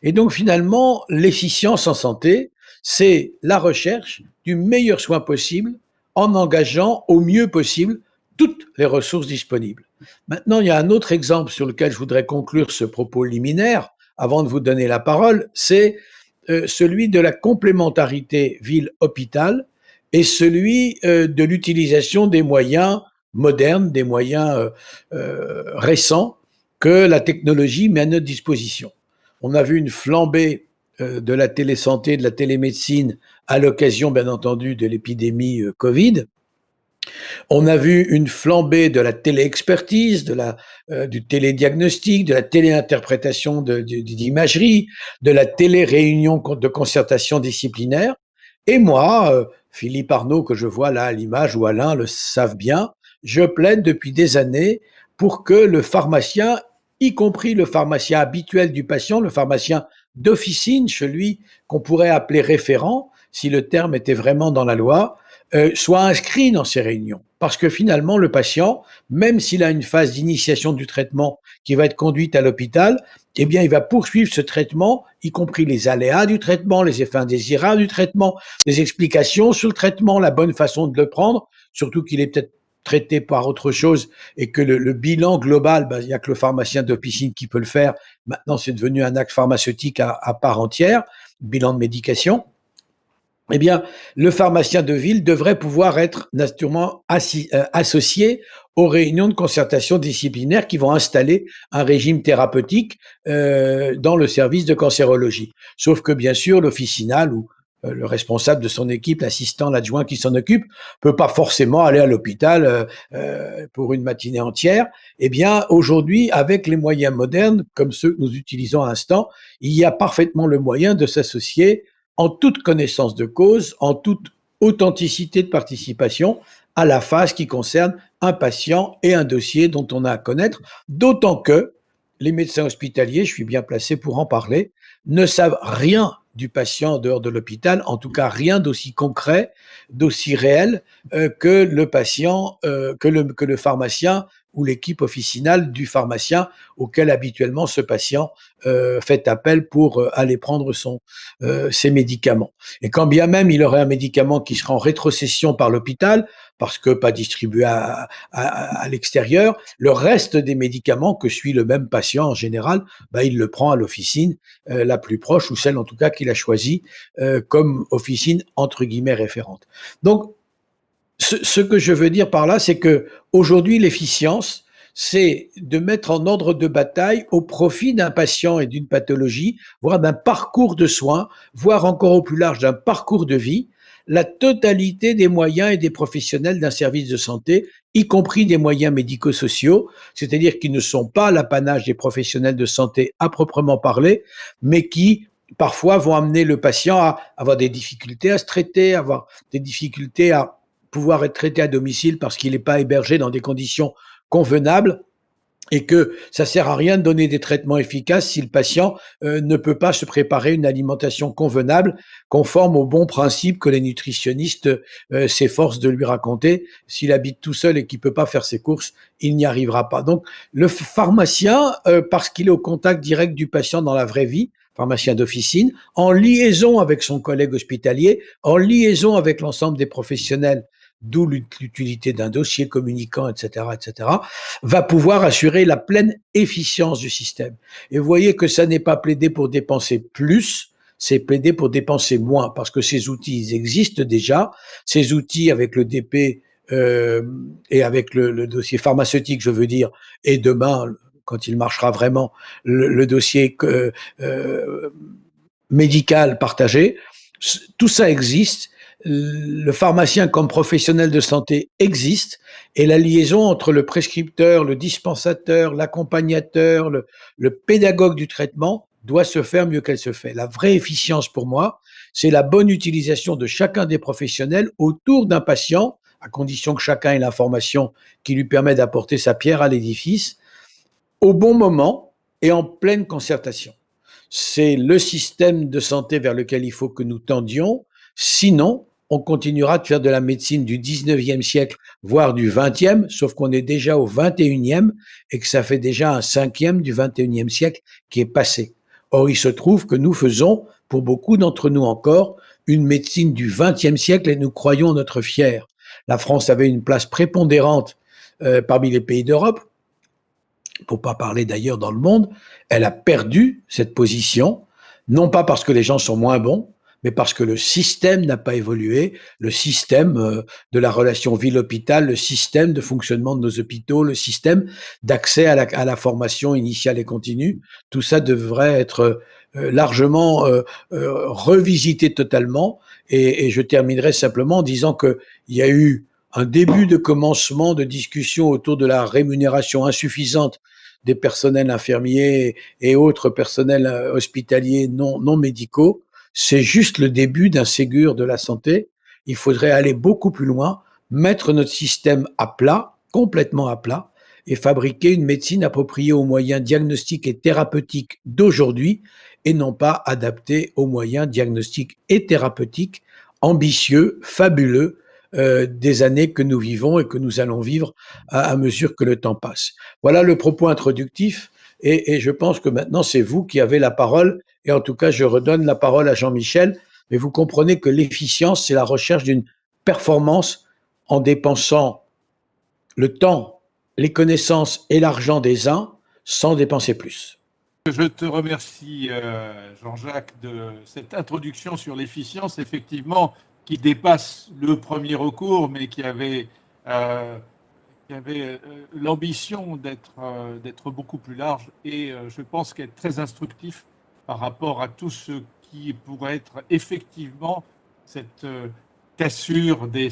Et donc finalement, l'efficience en santé, c'est la recherche du meilleur soin possible en engageant au mieux possible toutes les ressources disponibles. Maintenant, il y a un autre exemple sur lequel je voudrais conclure ce propos liminaire, avant de vous donner la parole, c'est celui de la complémentarité ville-hôpital et celui de l'utilisation des moyens modernes, des moyens récents que la technologie met à notre disposition. On a vu une flambée de la télésanté, de la télémédecine à l'occasion, bien entendu, de l'épidémie Covid. On a vu une flambée de la téléexpertise, du télédiagnostic, de la téléinterprétation d'imagerie, de la téléréunion de concertation disciplinaire. Et moi, Philippe Arnaud, que je vois là à l'image, ou Alain le savent bien, je plaide depuis des années pour que le pharmacien, y compris le pharmacien habituel du patient, le pharmacien d'officine, celui qu'on pourrait appeler référent, si le terme était vraiment dans la loi, soit inscrit dans ces réunions. Parce que finalement, le patient, même s'il a une phase d'initiation du traitement qui va être conduite à l'hôpital, eh bien, il va poursuivre ce traitement, y compris les aléas du traitement, les effets indésirables du traitement, les explications sur le traitement, la bonne façon de le prendre, surtout qu'il est peut-être traité par autre chose et que le bilan global, il n'y a que le pharmacien d'officine qui peut le faire. Maintenant, c'est devenu un acte pharmaceutique à part entière, bilan de médication. Eh bien, le pharmacien de ville devrait pouvoir être naturellement associé aux réunions de concertation disciplinaire qui vont installer un régime thérapeutique dans le service de cancérologie. Sauf que, bien sûr, l'officinal ou le responsable de son équipe, l'assistant, l'adjoint qui s'en occupe, peut pas forcément aller à l'hôpital pour une matinée entière. Eh bien, aujourd'hui, avec les moyens modernes, comme ceux que nous utilisons à l'instant, il y a parfaitement le moyen de s'associer en toute connaissance de cause, en toute authenticité de participation à la phase qui concerne un patient et un dossier dont on a à connaître, d'autant que les médecins hospitaliers, je suis bien placé pour en parler, ne savent rien du patient en dehors de l'hôpital, en tout cas rien d'aussi concret, d'aussi réel que le patient, que le pharmacien ou l'équipe officinale du pharmacien auquel habituellement ce patient fait appel pour aller prendre ses médicaments. Et quand bien même il aurait un médicament qui sera en rétrocession par l'hôpital, parce que pas distribué à l'extérieur, le reste des médicaments que suit le même patient en général, il le prend à l'officine la plus proche, ou celle en tout cas qu'il a choisie comme officine entre guillemets référente. Donc, ce que je veux dire par là, c'est que aujourd'hui, l'efficience, c'est de mettre en ordre de bataille au profit d'un patient et d'une pathologie, voire d'un parcours de soins, voire encore au plus large d'un parcours de vie, la totalité des moyens et des professionnels d'un service de santé, y compris des moyens médico-sociaux, c'est-à-dire qui ne sont pas l'apanage des professionnels de santé à proprement parler, mais qui parfois vont amener le patient à avoir des difficultés à se traiter, avoir des difficultés à pouvoir être traité à domicile parce qu'il n'est pas hébergé dans des conditions convenables, et que ça sert à rien de donner des traitements efficaces si le patient ne peut pas se préparer une alimentation convenable, conforme aux bons principes que les nutritionnistes s'efforcent de lui raconter. S'il habite tout seul et qu'il peut pas faire ses courses, il n'y arrivera pas. Donc, le pharmacien, parce qu'il est au contact direct du patient dans la vraie vie, pharmacien d'officine, en liaison avec son collègue hospitalier, en liaison avec l'ensemble des professionnels, d'où l'utilité d'un dossier communicant, etc., va pouvoir assurer la pleine efficience du système. Et vous voyez que ça n'est pas plaidé pour dépenser plus, c'est plaidé pour dépenser moins, parce que ces outils, ils existent déjà. Ces outils avec le DP et avec le dossier pharmaceutique, je veux dire, et demain, quand il marchera vraiment, le dossier médical partagé, tout ça existe. Le pharmacien comme professionnel de santé existe, et la liaison entre le prescripteur, le dispensateur, l'accompagnateur, le pédagogue du traitement doit se faire mieux qu'elle se fait. La vraie efficience pour moi, c'est la bonne utilisation de chacun des professionnels autour d'un patient, à condition que chacun ait l'information qui lui permet d'apporter sa pierre à l'édifice, au bon moment et en pleine concertation. C'est le système de santé vers lequel il faut que nous tendions. Sinon, on continuera de faire de la médecine du 19e siècle, voire du 20e, sauf qu'on est déjà au 21e et que ça fait déjà un 5e du 21e siècle qui est passé. Or, il se trouve que nous faisons, pour beaucoup d'entre nous encore, une médecine du 20e siècle et nous croyons en être fiers. La France avait une place prépondérante parmi les pays d'Europe, pour pas parler d'ailleurs dans le monde. Elle a perdu cette position, non pas parce que les gens sont moins bons, mais parce que le système n'a pas évolué, le système de la relation ville-hôpital, le système de fonctionnement de nos hôpitaux, le système d'accès à la formation initiale et continue, tout ça devrait être largement revisité totalement. Et je terminerai simplement en disant qu'il y a eu un début de commencement de discussion autour de la rémunération insuffisante des personnels infirmiers et autres personnels hospitaliers non médicaux. C'est juste le début d'un Ségur de la santé. Il faudrait aller beaucoup plus loin, mettre notre système à plat, complètement à plat, et fabriquer une médecine appropriée aux moyens diagnostiques et thérapeutiques d'aujourd'hui, et non pas adaptée aux moyens diagnostiques et thérapeutiques ambitieux, fabuleux, des années que nous vivons et que nous allons vivre à mesure que le temps passe. Voilà le propos introductif, et je pense que maintenant c'est vous qui avez la parole, et en tout cas je redonne la parole à Jean-Michel, mais vous comprenez que l'efficience, c'est la recherche d'une performance en dépensant le temps, les connaissances et l'argent des uns sans dépenser plus.
Je te remercie, Jean-Jacques, de cette introduction sur l'efficience, effectivement, qui dépasse le premier recours, mais qui avait l'ambition d'être beaucoup plus large et je pense qu'être très instructif par rapport à tout ce qui pourrait être effectivement cette cassure des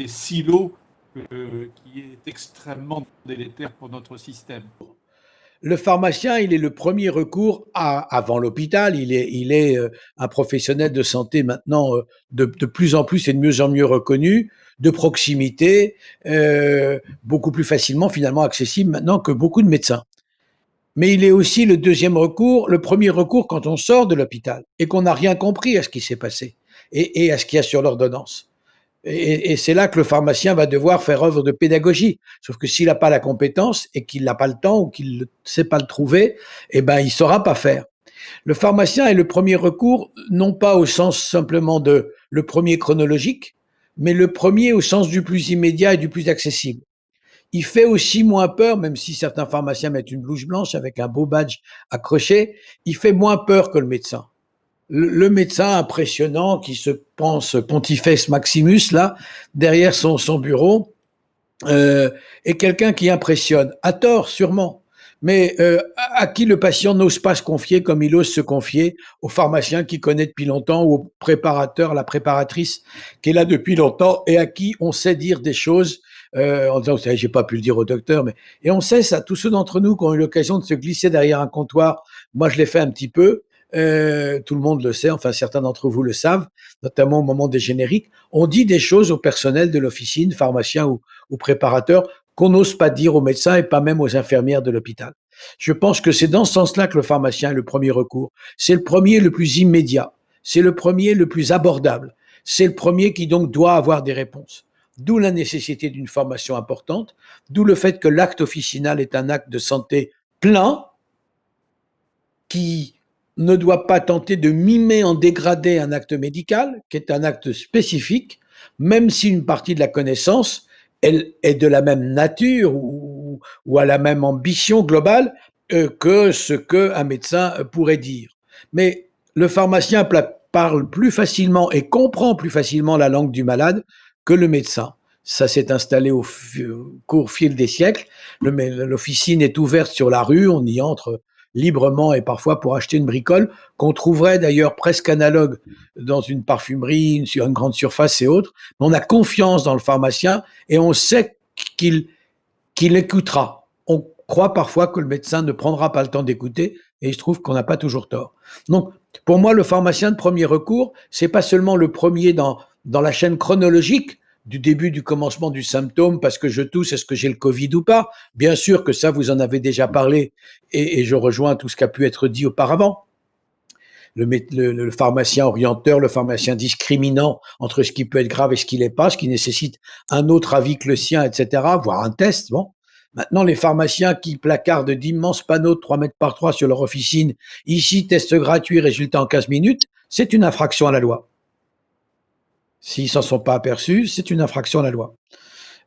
silos qui est extrêmement délétère pour notre système.
Le pharmacien, il est le premier recours avant l'hôpital. Il est un professionnel de santé maintenant de plus en plus et de mieux en mieux reconnu, de proximité, beaucoup plus facilement finalement accessible maintenant que beaucoup de médecins. Mais il est aussi le deuxième recours, le premier recours quand on sort de l'hôpital et qu'on n'a rien compris à ce qui s'est passé et à ce qu'il y a sur l'ordonnance. Et c'est là que le pharmacien va devoir faire œuvre de pédagogie. Sauf que s'il n'a pas la compétence et qu'il n'a pas le temps ou qu'il ne sait pas le trouver, eh ben, il ne saura pas faire. Le pharmacien est le premier recours, non pas au sens simplement de le premier chronologique, mais le premier au sens du plus immédiat et du plus accessible. Il fait aussi moins peur, même si certains pharmaciens mettent une blouse blanche avec un beau badge accroché, il fait moins peur que le médecin. Le médecin impressionnant qui se pense Pontifex Maximus, là, derrière son bureau, est quelqu'un qui impressionne, à tort sûrement, mais à qui le patient n'ose pas se confier comme il ose se confier au pharmacien qu'il connaît depuis longtemps ou au préparateur, la préparatrice qui est là depuis longtemps et à qui on sait dire des choses en disant, vous savez, j'ai pas pu le dire au docteur, mais et on sait ça, tous ceux d'entre nous qui ont eu l'occasion de se glisser derrière un comptoir, moi je l'ai fait un petit peu, tout le monde le sait, enfin certains d'entre vous le savent, notamment au moment des génériques, on dit des choses au personnel de l'officine, pharmacien ou préparateur, qu'on n'ose pas dire aux médecins et pas même aux infirmières de l'hôpital. Je pense que c'est dans ce sens-là que le pharmacien est le premier recours. C'est le premier le plus immédiat, c'est le premier le plus abordable, c'est le premier qui donc doit avoir des réponses. D'où la nécessité d'une formation importante, d'où le fait que l'acte officinal est un acte de santé plein, qui ne doit pas tenter de mimer en dégradé un acte médical, qui est un acte spécifique, même si une partie de la connaissance elle est de la même nature ou à la même ambition globale que ce qu'un médecin pourrait dire. Mais le pharmacien parle plus facilement et comprend plus facilement la langue du malade que le médecin. Ça s'est installé au cours fil des siècles. L'officine est ouverte sur la rue, on y entre librement et parfois pour acheter une bricole, qu'on trouverait d'ailleurs presque analogue dans une parfumerie, sur une grande surface et autres. Mais on a confiance dans le pharmacien et on sait qu'il écoutera. On croit parfois que le médecin ne prendra pas le temps d'écouter et il se trouve qu'on n'a pas toujours tort. Donc, pour moi, le pharmacien de premier recours, c'est pas seulement le premier dans la chaîne chronologique du début du commencement du symptôme, parce que je tousse, est-ce que j'ai le Covid ou pas? Bien sûr que ça, vous en avez déjà parlé et je rejoins tout ce qui a pu être dit auparavant. Le pharmacien orienteur, le pharmacien discriminant entre ce qui peut être grave et ce qui l'est pas, ce qui nécessite un autre avis que le sien, etc., voire un test. Bon. Maintenant, les pharmaciens qui placardent d'immenses panneaux de 3 mètres par 3 sur leur officine, ici, test gratuit, résultat en 15 minutes, c'est une infraction à la loi. S'ils s'en sont pas aperçus, c'est une infraction à la loi.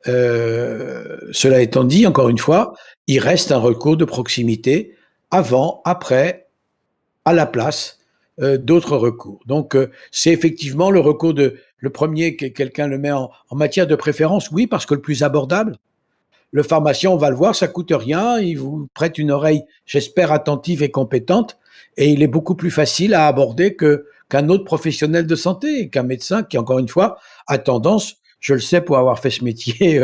Cela étant dit, encore une fois, il reste un recours de proximité avant, après, à la place d'autres recours. Donc, c'est effectivement le recours le premier que quelqu'un le met en matière de préférence, oui, parce que le plus abordable. Le pharmacien, on va le voir, ça coûte rien, il vous prête une oreille, j'espère, attentive et compétente, et il est beaucoup plus facile à aborder qu'un autre professionnel de santé, qu'un médecin qui, encore une fois, a tendance, je le sais pour avoir fait ce métier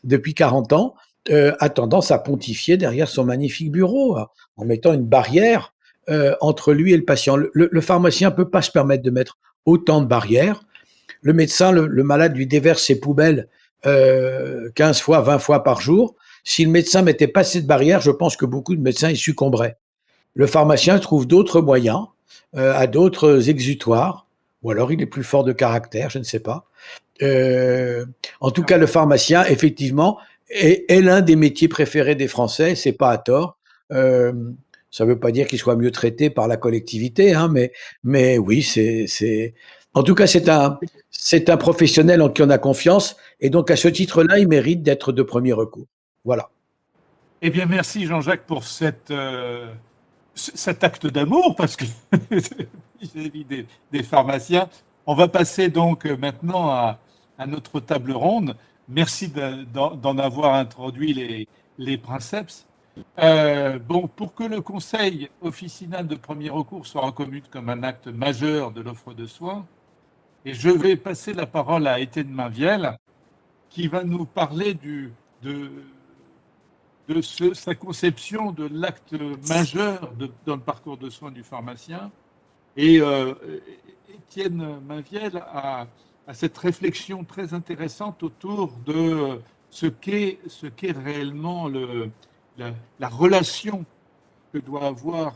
depuis 40 ans, a tendance à pontifier derrière son magnifique bureau, en mettant une barrière entre lui et le patient. Le pharmacien ne peut pas se permettre de mettre autant de barrières. Le médecin, le malade lui déverse ses poubelles 15 fois, 20 fois par jour. Si le médecin mettait pas cette barrière, je pense que beaucoup de médecins y succomberaient. Le pharmacien trouve d'autres moyens, à d'autres exutoires, ou alors il est plus fort de caractère, je ne sais pas. En tout cas, le pharmacien, effectivement, est l'un des métiers préférés des Français, c'est pas à tort. Ça ne veut pas dire qu'il soit mieux traité par la collectivité, hein, mais oui, c'est En tout cas, c'est un professionnel en qui on a confiance, et donc à ce titre-là, il mérite d'être de premier recours. Voilà.
Eh bien, merci Jean-Jacques pour cet acte d'amour, parce que vis-à-vis des pharmaciens. On va passer donc maintenant à notre table ronde. Merci d'en avoir introduit les princeps. Bon, pour que le conseil officinal de premier recours soit reconnu comme un acte majeur de l'offre de soins, et je vais passer la parole à Étienne Mainviel, qui va nous parler de sa conception de l'acte majeur dans le parcours de soins du pharmacien. Et Étienne Mainviel a cette réflexion très intéressante autour de ce qu'est réellement la relation que doit avoir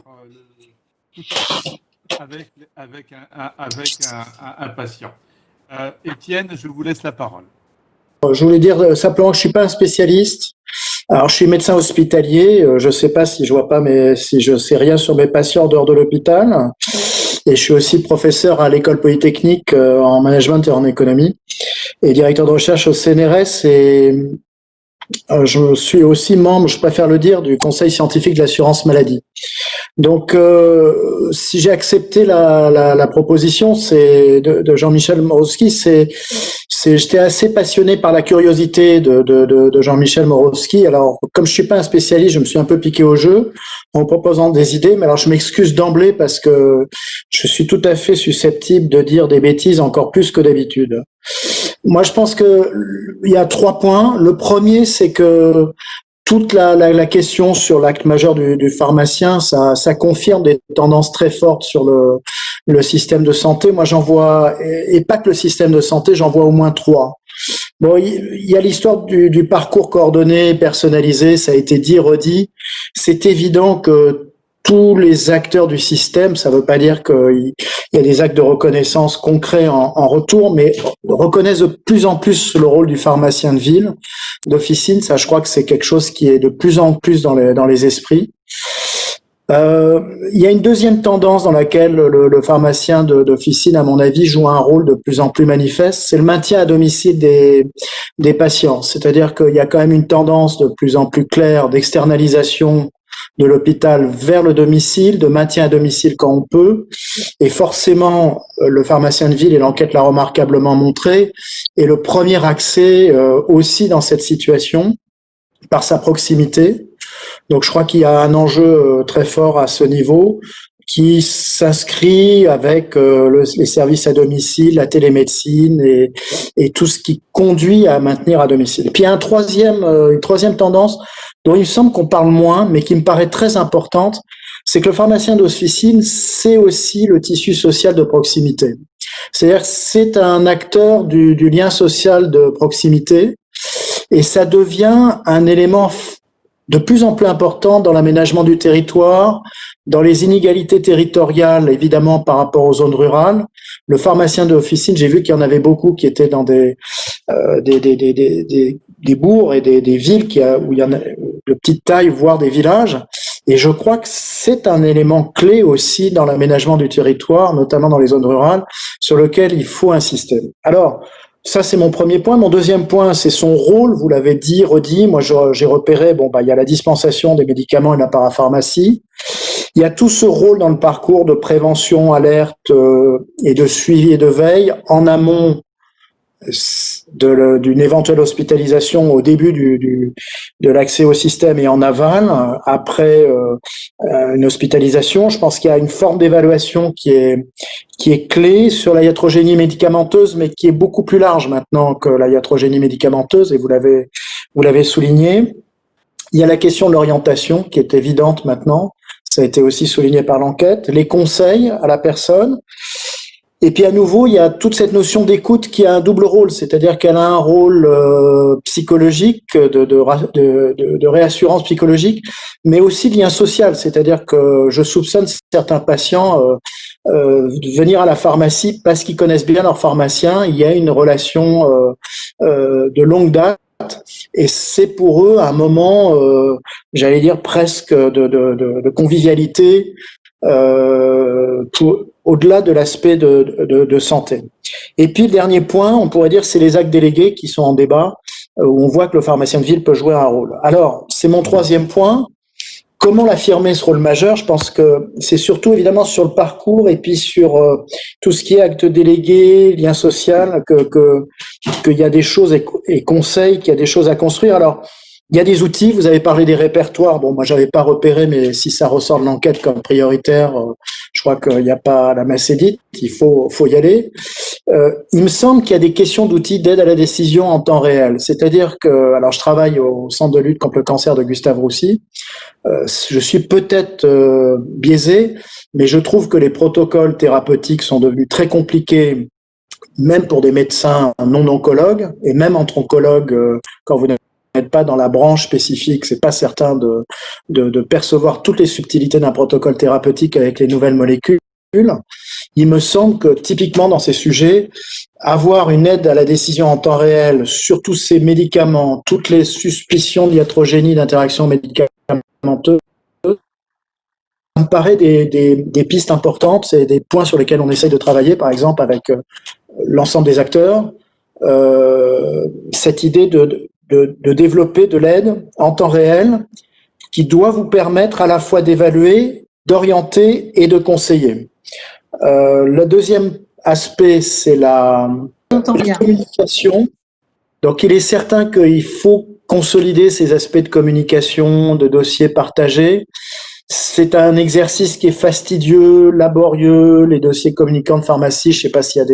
avec un patient. Étienne, je vous laisse la parole.
Je voulais dire simplement que je suis pas un spécialiste. Alors, je suis médecin hospitalier. Je sais pas si je vois pas, mais si je sais rien sur mes patients en dehors de l'hôpital. Et je suis aussi professeur à l'école polytechnique en management et en économie et directeur de recherche au CNRS. Et je suis aussi membre, je préfère le dire, du conseil scientifique de l'assurance maladie. Donc, si j'ai accepté la proposition, c'est de Jean-Michel Morowski, j'étais assez passionné par la curiosité de Jean-Michel Morowski. Alors, comme je suis pas un spécialiste, je me suis un peu piqué au jeu en proposant des idées. Mais alors, je m'excuse d'emblée parce que je suis tout à fait susceptible de dire des bêtises encore plus que d'habitude. Moi, je pense que il y a 3 points. Le premier, c'est que toute la question sur l'acte majeur du pharmacien, ça confirme des tendances très fortes sur le système de santé. Moi, j'en vois, et pas que le système de santé, j'en vois au moins 3. Bon, il y a l'histoire du parcours coordonné, personnalisé, ça a été dit, redit. C'est évident que tous les acteurs du système, ça ne veut pas dire qu'il y a des actes de reconnaissance concrets en retour, mais reconnaissent de plus en plus le rôle du pharmacien de ville, d'officine. Ça, je crois que c'est quelque chose qui est de plus en plus dans les esprits. Il y a une deuxième tendance dans laquelle le pharmacien d'officine, à mon avis, joue un rôle de plus en plus manifeste, c'est le maintien à domicile des patients. C'est-à-dire qu'il y a quand même une tendance de plus en plus claire d'externalisation de l'hôpital vers le domicile, de maintien à domicile quand on peut. Et forcément, le pharmacien de ville, et l'enquête l'a remarquablement montré, est le premier accès aussi dans cette situation par sa proximité. Donc je crois qu'il y a un enjeu très fort à ce niveau qui s'inscrit avec les services à domicile, la télémédecine et tout ce qui conduit à maintenir à domicile. Et puis il y a une troisième tendance dont il me semble qu'on parle moins, mais qui me paraît très importante, c'est que le pharmacien d'officine, c'est aussi le tissu social de proximité. C'est-à-dire que c'est un acteur du lien social de proximité et ça devient un élément de plus en plus important dans l'aménagement du territoire, dans les inégalités territoriales, évidemment, par rapport aux zones rurales. Le pharmacien d'officine, j'ai vu qu'il y en avait beaucoup qui étaient dans des bourgs et des villes où il y en a de petite taille, voire des villages. Et je crois que c'est un élément clé aussi dans l'aménagement du territoire, notamment dans les zones rurales, sur lequel il faut insister. Alors, ça, c'est mon premier point. Mon deuxième point, c'est son rôle. Vous l'avez dit, redit. Moi, j'ai repéré, il y a la dispensation des médicaments et la parapharmacie. Il y a tout ce rôle dans le parcours de prévention, alerte et de suivi et de veille en amont d'une éventuelle hospitalisation au début de l'accès au système et en aval, après une hospitalisation. Je pense qu'il y a une forme d'évaluation qui est clé sur la iatrogénie médicamenteuse, mais qui est beaucoup plus large maintenant que la iatrogénie médicamenteuse, et vous l'avez souligné. Il y a la question de l'orientation qui est évidente maintenant. Ça a été aussi souligné par l'enquête. Les conseils à la personne. Et puis à nouveau, il y a toute cette notion d'écoute qui a un double rôle, c'est-à-dire qu'elle a un rôle psychologique, de réassurance psychologique, mais aussi de lien social, c'est-à-dire que je soupçonne certains patients de venir à la pharmacie parce qu'ils connaissent bien leur pharmacien. Il y a une relation de longue date. Et c'est pour eux un moment, j'allais dire presque de convivialité, au-delà de l'aspect de santé. Et puis, le dernier point, on pourrait dire, c'est les actes délégués qui sont en débat, où on voit que le pharmacien de ville peut jouer un rôle. Alors, c'est mon troisième point. Comment l'affirmer, ce rôle majeur? Je pense que c'est surtout évidemment sur le parcours et puis sur tout ce qui est actes délégués, lien social, qu'il y a des choses et conseils, qu'il y a des choses à construire. Alors, il y a des outils, vous avez parlé des répertoires. Bon, moi, j'avais pas repéré, mais si ça ressort de l'enquête comme prioritaire, je crois qu'il n'y a pas la masse dite, il faut y aller. Il me semble qu'il y a des questions d'outils d'aide à la décision en temps réel. C'est-à-dire que, alors je travaille au Centre de lutte contre le cancer de Gustave Roussy. Je suis peut-être biaisé, mais je trouve que les protocoles thérapeutiques sont devenus très compliqués, même pour des médecins non oncologues, et même entre oncologues, quand vous n'êtes pas dans la branche spécifique, c'est pas certain de percevoir toutes les subtilités d'un protocole thérapeutique avec les nouvelles molécules. Il me semble que typiquement dans ces sujets, avoir une aide à la décision en temps réel sur tous ces médicaments, toutes les suspicions d'iatrogénie, d'interaction médicamenteuse, ça me paraît des pistes importantes, c'est des points sur lesquels on essaye de travailler, par exemple avec l'ensemble des acteurs, cette idée de développer de l'aide en temps réel qui doit vous permettre à la fois d'évaluer, d'orienter et de conseiller. Le deuxième aspect, c'est la communication. Donc, il est certain qu'il faut consolider ces aspects de communication, de dossiers partagés. C'est un exercice qui est fastidieux, laborieux. Les dossiers communicants de pharmacie, je ne sais pas s'il y a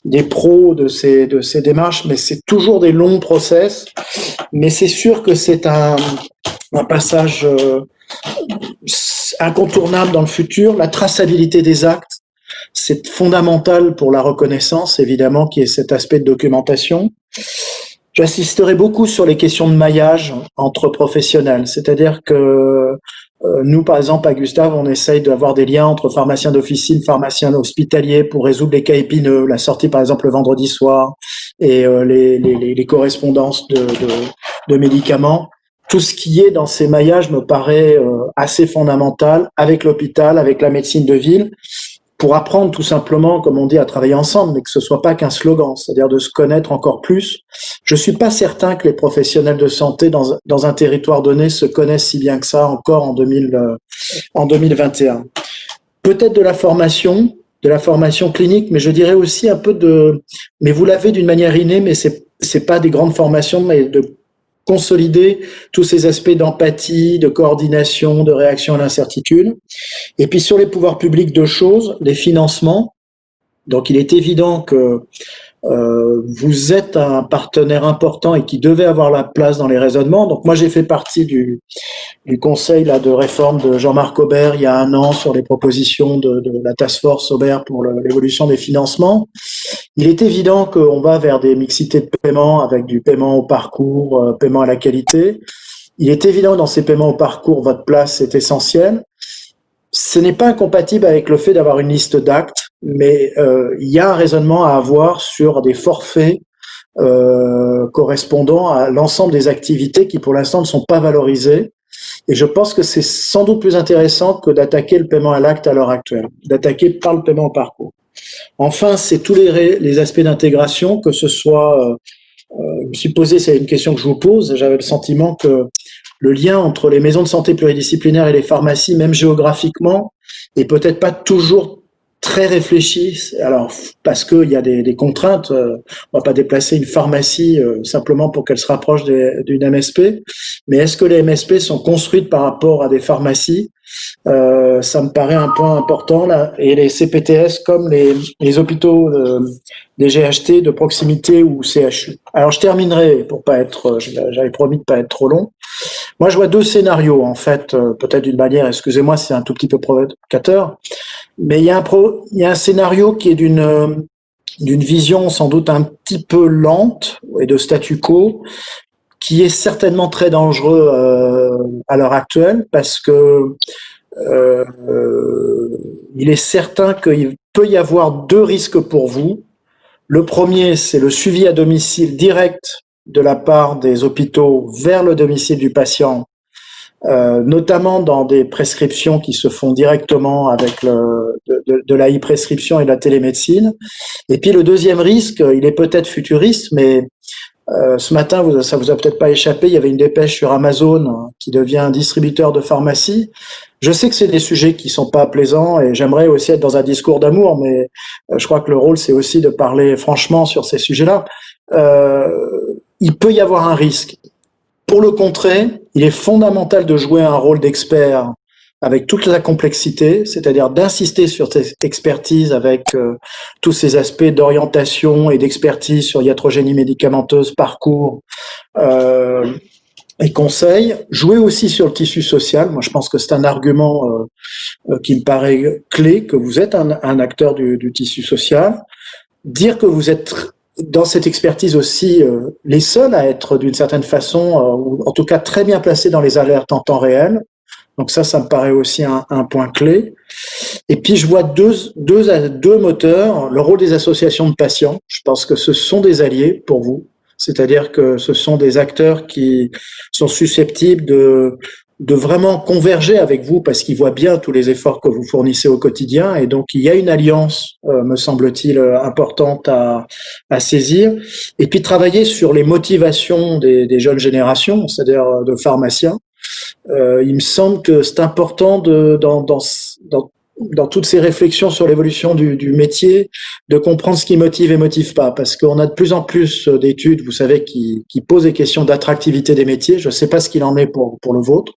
des pros de ces démarches, mais c'est toujours des longs process. Mais c'est sûr que c'est un passage incontournable dans le futur. La traçabilité des actes, c'est fondamental pour la reconnaissance, évidemment, qui est cet aspect de documentation. J'insisterai beaucoup sur les questions de maillage entre professionnels, c'est-à-dire que nous, par exemple, à Gustave, on essaye d'avoir des liens entre pharmaciens d'officine, pharmaciens hospitaliers pour résoudre les cas épineux, la sortie, par exemple, le vendredi soir et les correspondances de médicaments. Tout ce qui est dans ces maillages me paraît assez fondamental avec l'hôpital, avec la médecine de ville, pour apprendre tout simplement, comme on dit, à travailler ensemble, mais que ce soit pas qu'un slogan, c'est-à-dire de se connaître encore plus. Je suis pas certain que les professionnels de santé dans un territoire donné se connaissent si bien que ça encore en 2021. Peut-être de la formation clinique, mais je dirais aussi un peu mais vous l'avez d'une manière innée, mais c'est pas des grandes formations, mais de consolider tous ces aspects d'empathie, de coordination, de réaction à l'incertitude. Et puis sur les pouvoirs publics, deux choses, les financements. Donc il est évident que vous êtes un partenaire important et qui devait avoir la place dans les raisonnements. Donc moi j'ai fait partie du conseil là de réforme de Jean-Marc Aubert il y a 1 an sur les propositions de la task force Aubert pour l'évolution des financements. Il est évident qu'on va vers des mixités de paiement avec du paiement au parcours, paiement à la qualité. Il est évident que dans ces paiements au parcours, votre place est essentielle. Ce n'est pas incompatible avec le fait d'avoir une liste d'actes, mais il y a un raisonnement à avoir sur des forfaits correspondant à l'ensemble des activités qui pour l'instant ne sont pas valorisées. Et je pense que c'est sans doute plus intéressant que d'attaquer le paiement à l'acte à l'heure actuelle, d'attaquer par le paiement au parcours. Enfin, c'est tous les aspects d'intégration, que ce soit, je me suis posé, c'est une question que je vous pose, j'avais le sentiment que le lien entre les maisons de santé pluridisciplinaires et les pharmacies, même géographiquement, est peut-être pas toujours très réfléchi. Alors, parce qu'il y a des contraintes, on va pas déplacer une pharmacie simplement pour qu'elle se rapproche d'une MSP, mais est-ce que les MSP sont construites par rapport à des pharmacies? Ça me paraît un point important là. Et les CPTS comme les hôpitaux des GHT de proximité ou CHU. Alors je terminerai pour pas être, j'avais promis de pas être trop long. Moi je vois 2 scénarios en fait, peut-être d'une manière, excusez-moi, c'est un tout petit peu provocateur, mais il y a un scénario qui est d'une vision sans doute un petit peu lente et de statu quo, qui est certainement très dangereux à l'heure actuelle, parce que il est certain qu'il peut y avoir 2 risques pour vous. Le premier, c'est le suivi à domicile direct de la part des hôpitaux vers le domicile du patient, notamment dans des prescriptions qui se font directement avec de la e-prescription et de la télémédecine. Et puis le deuxième risque, il est peut-être futuriste, mais ce matin, ça vous a peut-être pas échappé, il y avait une dépêche sur Amazon qui devient un distributeur de pharmacie. Je sais que c'est des sujets qui sont pas plaisants et j'aimerais aussi être dans un discours d'amour, mais je crois que le rôle, c'est aussi de parler franchement sur ces sujets-là. Il peut y avoir un risque. Pour le contrer, il est fondamental de jouer un rôle d'expert avec toute la complexité, c'est-à-dire d'insister sur cette expertise avec tous ces aspects d'orientation et d'expertise sur iatrogénie médicamenteuse, parcours et conseils. Jouer aussi sur le tissu social. Moi, je pense que c'est un argument qui me paraît clé, que vous êtes un acteur du tissu social. Dire que vous êtes dans cette expertise aussi les seuls à être d'une certaine façon, ou en tout cas très bien placés dans les alertes en temps réel. Donc ça me paraît aussi un point clé. Et puis je vois deux moteurs. Le rôle des associations de patients. Je pense que ce sont des alliés pour vous. C'est-à-dire que ce sont des acteurs qui sont susceptibles de vraiment converger avec vous parce qu'ils voient bien tous les efforts que vous fournissez au quotidien. Et donc il y a une alliance, me semble-t-il, importante à saisir. Et puis travailler sur les motivations des jeunes générations, c'est-à-dire de pharmaciens. Il me semble que c'est important dans toutes ces réflexions sur l'évolution du métier, de comprendre ce qui motive et motive pas, parce qu'on a de plus en plus d'études, vous savez, qui posent des questions d'attractivité des métiers. Je ne sais pas ce qu'il en est pour le vôtre,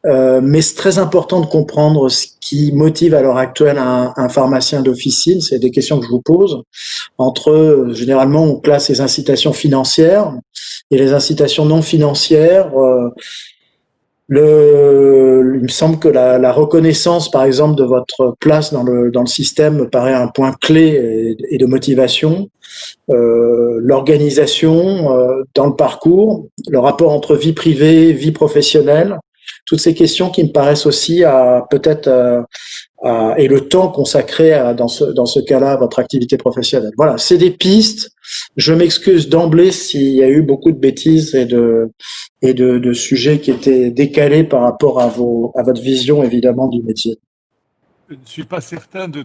mais c'est très important de comprendre ce qui motive à l'heure actuelle un pharmacien d'officine. C'est des questions que je vous pose. Généralement, on classe les incitations financières et les incitations non financières. Il me semble que la reconnaissance, par exemple, de votre place dans le système me paraît un point clé et de motivation. L'organisation dans le parcours, le rapport entre vie privée, vie professionnelle, toutes ces questions qui me paraissent aussi et le temps consacré dans ce cas-là à votre activité professionnelle. Voilà, c'est des pistes. Je m'excuse d'emblée s'il y a eu beaucoup de bêtises et de sujets qui étaient décalés par rapport à votre vision, évidemment, du métier.
Je ne suis pas certain de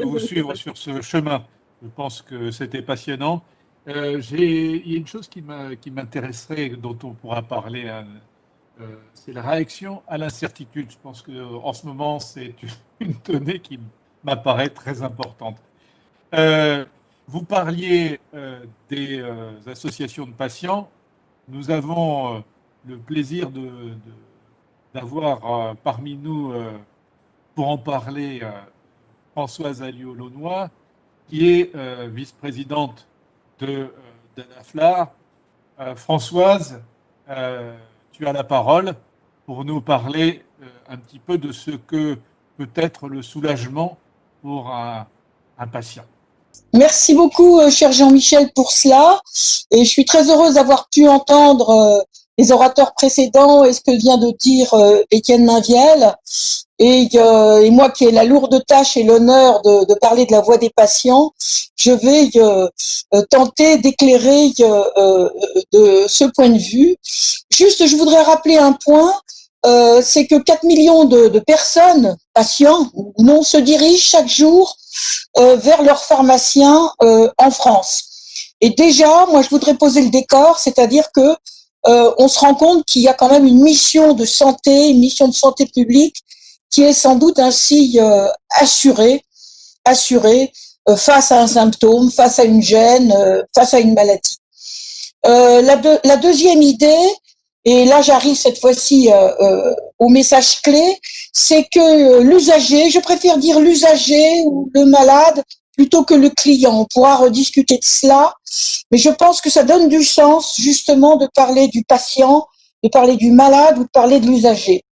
vous suivre sur ce chemin. Je pense que c'était passionnant. Il y a une chose qui m'intéresserait, dont on pourra parler, c'est la réaction à l'incertitude. Je pense qu'en ce moment, c'est une donnée qui m'apparaît très importante. Vous parliez des associations de patients. Nous avons le plaisir d'avoir parmi nous, pour en parler, Françoise Alliot-Launois, qui est vice-présidente de l'AFLAR. Françoise, tu as la parole pour nous parler un petit peu de ce que peut être le soulagement pour un patient.
Merci beaucoup, cher Jean-Michel, pour cela. Et je suis très heureuse d'avoir pu entendre les orateurs précédents et ce que vient de dire Étienne Mainviel. Et moi qui ai la lourde tâche et l'honneur de parler de la voix des patients, je vais tenter d'éclairer de ce point de vue. Juste, je voudrais rappeler un point. C'est que 4 millions de personnes, patients ou non, se dirigent chaque jour vers leur pharmacien en France. Et déjà, moi, je voudrais poser le décor, c'est-à-dire que on se rend compte qu'il y a quand même une mission de santé publique qui est sans doute ainsi assurée face à un symptôme, face à une gêne, face à une maladie. La deuxième idée, et là j'arrive cette fois-ci au message clé, c'est que l'usager, je préfère dire l'usager ou le malade plutôt que le client. On pourra rediscuter de cela, mais je pense que ça donne du sens justement de parler du patient, de parler du malade ou de parler de l'usager.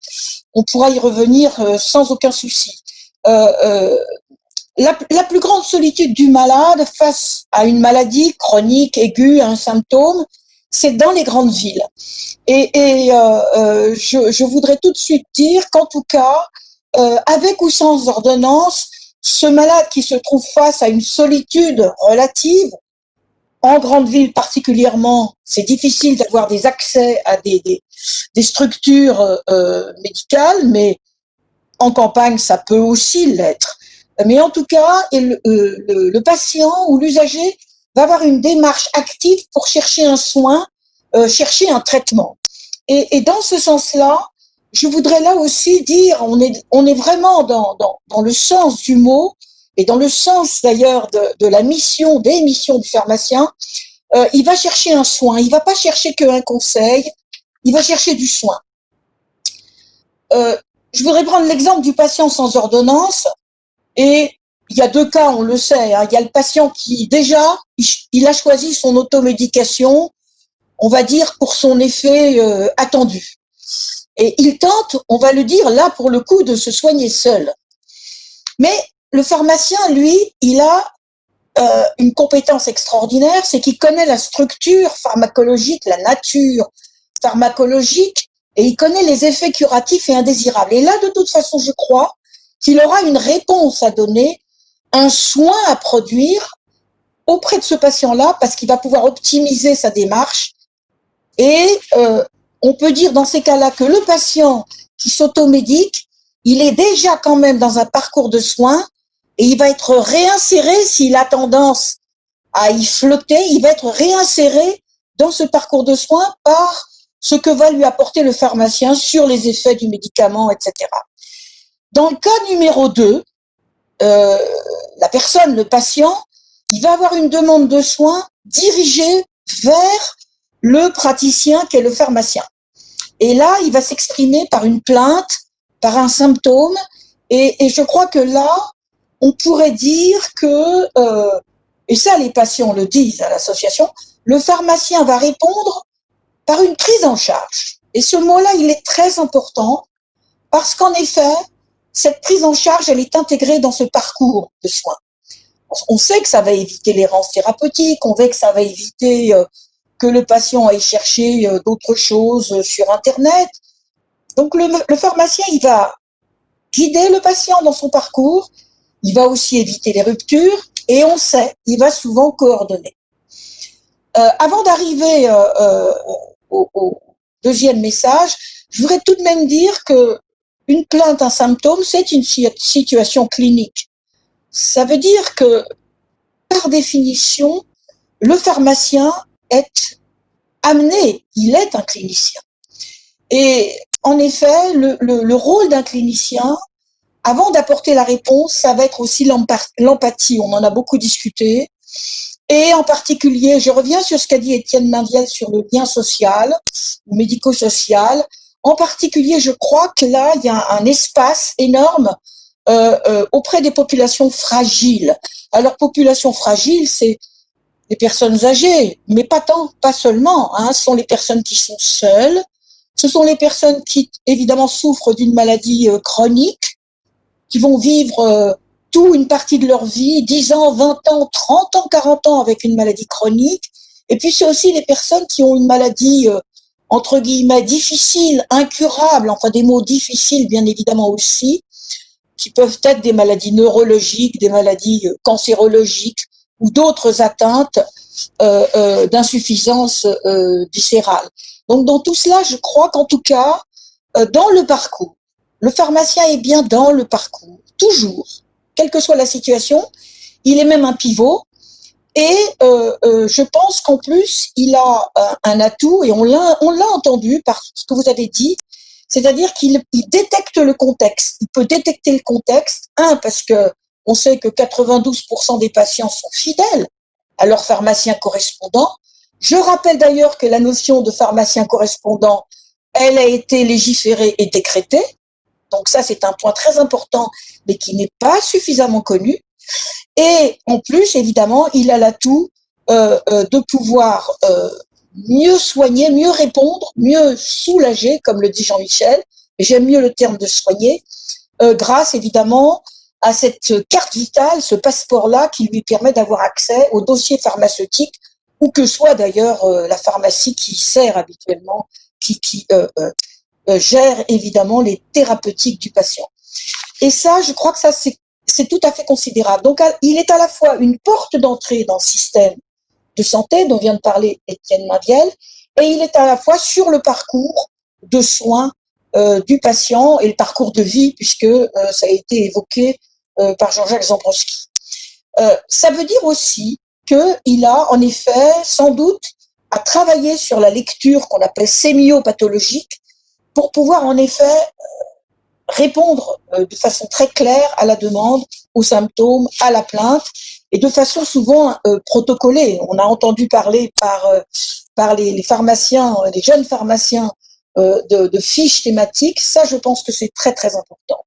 On pourra y revenir sans aucun souci. La plus grande solitude du malade face à une maladie chronique, aiguë, un symptôme, c'est dans les grandes villes. Je voudrais tout de suite dire qu'en tout cas, avec ou sans ordonnance, ce malade qui se trouve face à une solitude relative en grande ville particulièrement, c'est difficile d'avoir des accès à des structures médicales, mais en campagne, ça peut aussi l'être. Mais en tout cas, le patient ou l'usager va avoir une démarche active pour chercher un soin, chercher un traitement. Et dans ce sens-là, je voudrais là aussi dire, on est vraiment dans le sens du mot et dans le sens d'ailleurs de la mission, des missions du pharmacien. Il va chercher un soin, il va pas chercher qu'un conseil, il va chercher du soin. Je voudrais prendre l'exemple du patient sans ordonnance. Et il y a deux cas, on le sait. Hein. Il y a le patient qui, déjà, il a choisi son automédication, on va dire, pour son effet attendu. Et il tente, on va le dire, là, pour le coup, de se soigner seul. Mais le pharmacien, lui, il a une compétence extraordinaire, c'est qu'il connaît la structure pharmacologique, la nature pharmacologique, et il connaît les effets curatifs et indésirables. Et là, de toute façon, je crois qu'il aura une réponse à donner, un soin à produire auprès de ce patient-là, parce qu'il va pouvoir optimiser sa démarche. Et on peut dire dans ces cas-là que le patient qui s'automédique, il est déjà quand même dans un parcours de soins et il va être réinséré s'il a tendance à y flotter, il va être réinséré dans ce parcours de soins par ce que va lui apporter le pharmacien sur les effets du médicament, etc. Dans le cas numéro 2, la personne, le patient, il va avoir une demande de soins dirigée vers le praticien qui est le pharmacien. Et là, il va s'exprimer par une plainte, par un symptôme, et je crois que là, on pourrait dire que, et ça les patients le disent à l'association, le pharmacien va répondre par une prise en charge. Et ce mot-là, il est très important, parce qu'en effet, cette prise en charge, elle est intégrée dans ce parcours de soins. On sait que ça va éviter l'errance thérapeutique, on sait que ça va éviter que le patient aille chercher d'autres choses sur Internet. Donc le pharmacien, il va guider le patient dans son parcours, il va aussi éviter les ruptures, et on sait, il va souvent coordonner. Avant d'arriver au deuxième message, je voudrais tout de même dire que une plainte, un symptôme, c'est une situation clinique. Ça veut dire que, par définition, le pharmacien est amené, il est un clinicien. Et en effet, le rôle d'un clinicien, avant d'apporter la réponse, ça va être aussi l'empathie. On en a beaucoup discuté. Et en particulier, je reviens sur ce qu'a dit Étienne Mainviel sur le lien social, médico-social. En particulier, je crois que là, il y a un espace énorme auprès des populations fragiles. Alors, population fragile, c'est les personnes âgées, mais pas tant, pas seulement. Hein, ce sont les personnes qui sont seules. Ce sont les personnes qui, évidemment, souffrent d'une maladie chronique, qui vont vivre une partie de leur vie, 10 ans, 20 ans, 30 ans, 40 ans avec une maladie chronique. Et puis, c'est aussi les personnes qui ont une maladie entre guillemets, difficiles, incurables, enfin des mots difficiles bien évidemment aussi, qui peuvent être des maladies neurologiques, des maladies cancérologiques ou d'autres atteintes d'insuffisance viscérale. Donc dans tout cela, je crois qu'en tout cas, dans le parcours, le pharmacien est bien dans le parcours, toujours, quelle que soit la situation, il est même un pivot. Et je pense qu'en plus, il a un atout, et on l'a entendu par ce que vous avez dit, c'est-à-dire qu'il détecte le contexte. Il peut détecter le contexte, parce que on sait que 92% des patients sont fidèles à leur pharmacien correspondant. Je rappelle d'ailleurs que la notion de pharmacien correspondant, elle a été légiférée et décrétée. Donc ça, c'est un point très important, mais qui n'est pas suffisamment connu. Et en plus, évidemment, il a l'atout de pouvoir mieux soigner, mieux répondre, mieux soulager, comme le dit Jean-Michel, et j'aime mieux le terme de soigner, grâce évidemment à cette carte vitale, ce passeport-là qui lui permet d'avoir accès au dossier pharmaceutique, où que soit d'ailleurs la pharmacie qui sert habituellement, qui gère évidemment les thérapeutiques du patient. Et ça, je crois que ça, c'est tout à fait considérable. Donc, il est à la fois une porte d'entrée dans le système de santé dont vient de parler Étienne Mainviel, et il est à la fois sur le parcours de soins du patient et le parcours de vie, puisque ça a été évoqué par Jean-Jacques Zambrowski. Ça veut dire aussi qu'il a en effet sans doute à travailler sur la lecture qu'on appelle sémiopathologique pour pouvoir en effet répondre de façon très claire à la demande, aux symptômes, à la plainte, et de façon souvent protocolée. On a entendu parler par les pharmaciens, les jeunes pharmaciens, de fiches thématiques. Ça, je pense que c'est très, très important.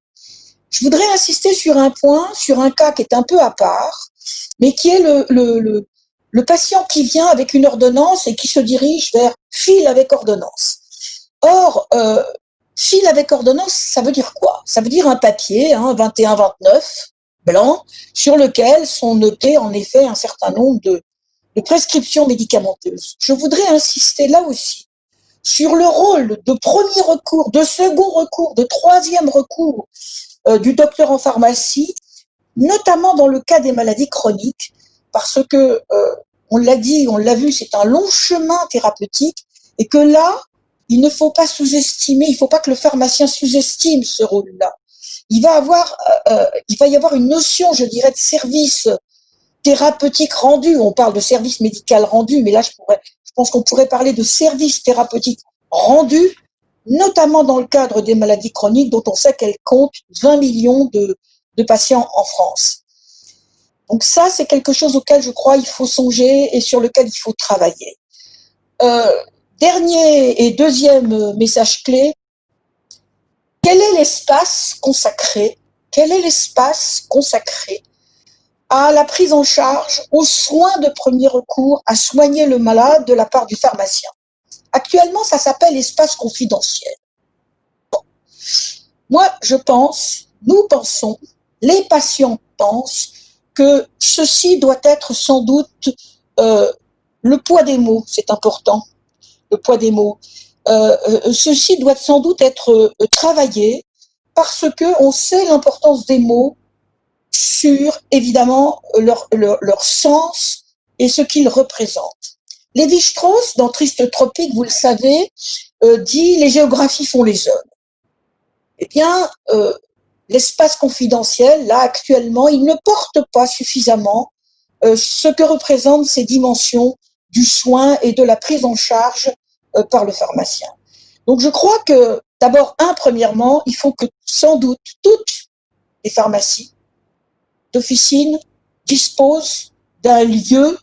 Je voudrais insister sur un point, sur un cas qui est un peu à part, mais qui est le patient qui vient avec une ordonnance et qui se dirige vers file avec ordonnance. Or, file avec ordonnance, ça veut dire quoi? Ça veut dire un papier, 21-29, blanc, sur lequel sont notées en effet un certain nombre de prescriptions médicamenteuses. Je voudrais insister là aussi sur le rôle de premier recours, de second recours, de troisième recours du docteur en pharmacie, notamment dans le cas des maladies chroniques, parce que, on l'a dit, on l'a vu, c'est un long chemin thérapeutique, et que là, il ne faut pas sous-estimer, il ne faut pas que le pharmacien sous-estime ce rôle-là. Il va y avoir une notion, je dirais, de service thérapeutique rendu. On parle de service médical rendu, mais là, je pense qu'on pourrait parler de service thérapeutique rendu, notamment dans le cadre des maladies chroniques, dont on sait qu'elles comptent 20 millions de patients en France. Donc ça, c'est quelque chose auquel je crois il faut songer et sur lequel il faut travailler. Dernier et deuxième message clé, quel est l'espace consacré à la prise en charge, aux soins de premier recours, à soigner le malade de la part du pharmacien? Actuellement, ça s'appelle espace confidentiel. Bon. Moi, nous pensons, les patients pensent que ceci doit être sans doute le poids des mots, c'est important, le poids des mots. Ceci doit sans doute être travaillé parce que on sait l'importance des mots sur, évidemment, leur sens et ce qu'ils représentent. Lévi-Strauss, dans Triste Tropique, vous le savez, dit « Les géographies font les hommes ». Eh bien, l'espace confidentiel, là, actuellement, il ne porte pas suffisamment ce que représentent ces dimensions du soin et de la prise en charge par le pharmacien. Donc, je crois que, d'abord, premièrement, il faut que, sans doute, toutes les pharmacies d'officine disposent d'un lieu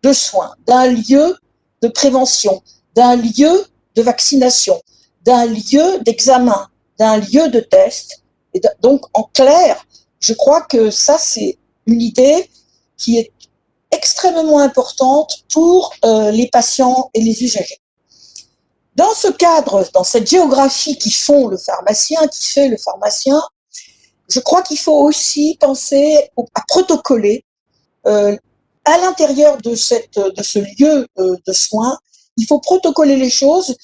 de soins, d'un lieu de prévention, d'un lieu de vaccination, d'un lieu d'examen, d'un lieu de test. Et donc, en clair, je crois que ça, c'est une idée qui est extrêmement importante pour les patients et les usagers. Dans ce cadre, dans cette géographie qui fait le pharmacien, je crois qu'il faut aussi penser à protocoler à l'intérieur de ce lieu de soins. Il faut protocoler les choses.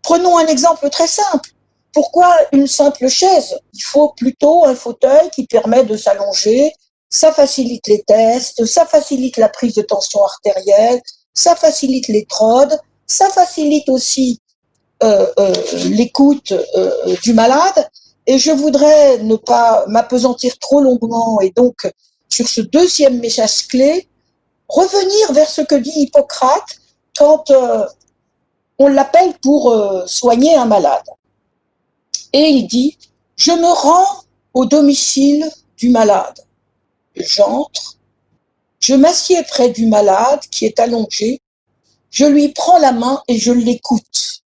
Prenons un exemple très simple. Pourquoi une simple chaise? Il faut plutôt un fauteuil qui permet de s'allonger. Ça facilite les tests, ça facilite la prise de tension artérielle, ça facilite les TROD, ça facilite aussi l'écoute du malade. Et je voudrais ne pas m'appesantir trop longuement et donc sur ce deuxième message clé, revenir vers ce que dit Hippocrate quand on l'appelle pour soigner un malade. Et il dit « Je me rends au domicile du malade. J'entre, je m'assieds près du malade qui est allongé, je lui prends la main et je l'écoute. »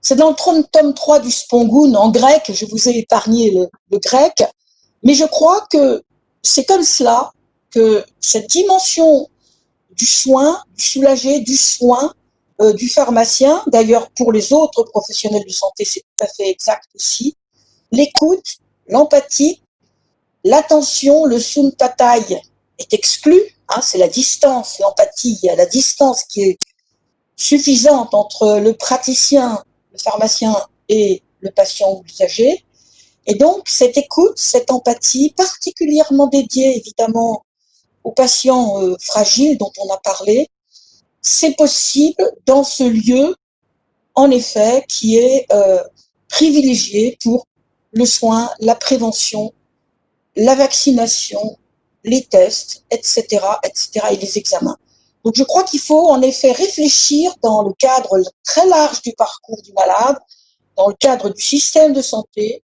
C'est dans le tome 3 du Spongoun en grec, je vous ai épargné le grec, mais je crois que c'est comme cela que cette dimension du soin, du soulager, du soin, du pharmacien, d'ailleurs pour les autres professionnels de santé, c'est tout à fait exact aussi, l'écoute, l'empathie, l'attention, le sunpatai est exclu, c'est la distance, l'empathie, il y a la distance qui est suffisante entre le praticien, le pharmacien et le patient ou l'usager. Et donc, cette écoute, cette empathie, particulièrement dédiée évidemment aux patients fragiles dont on a parlé, c'est possible dans ce lieu, en effet, qui est privilégié pour le soin, la prévention, la vaccination, les tests, etc., et les examens. Donc, je crois qu'il faut en effet réfléchir dans le cadre très large du parcours du malade, dans le cadre du système de santé,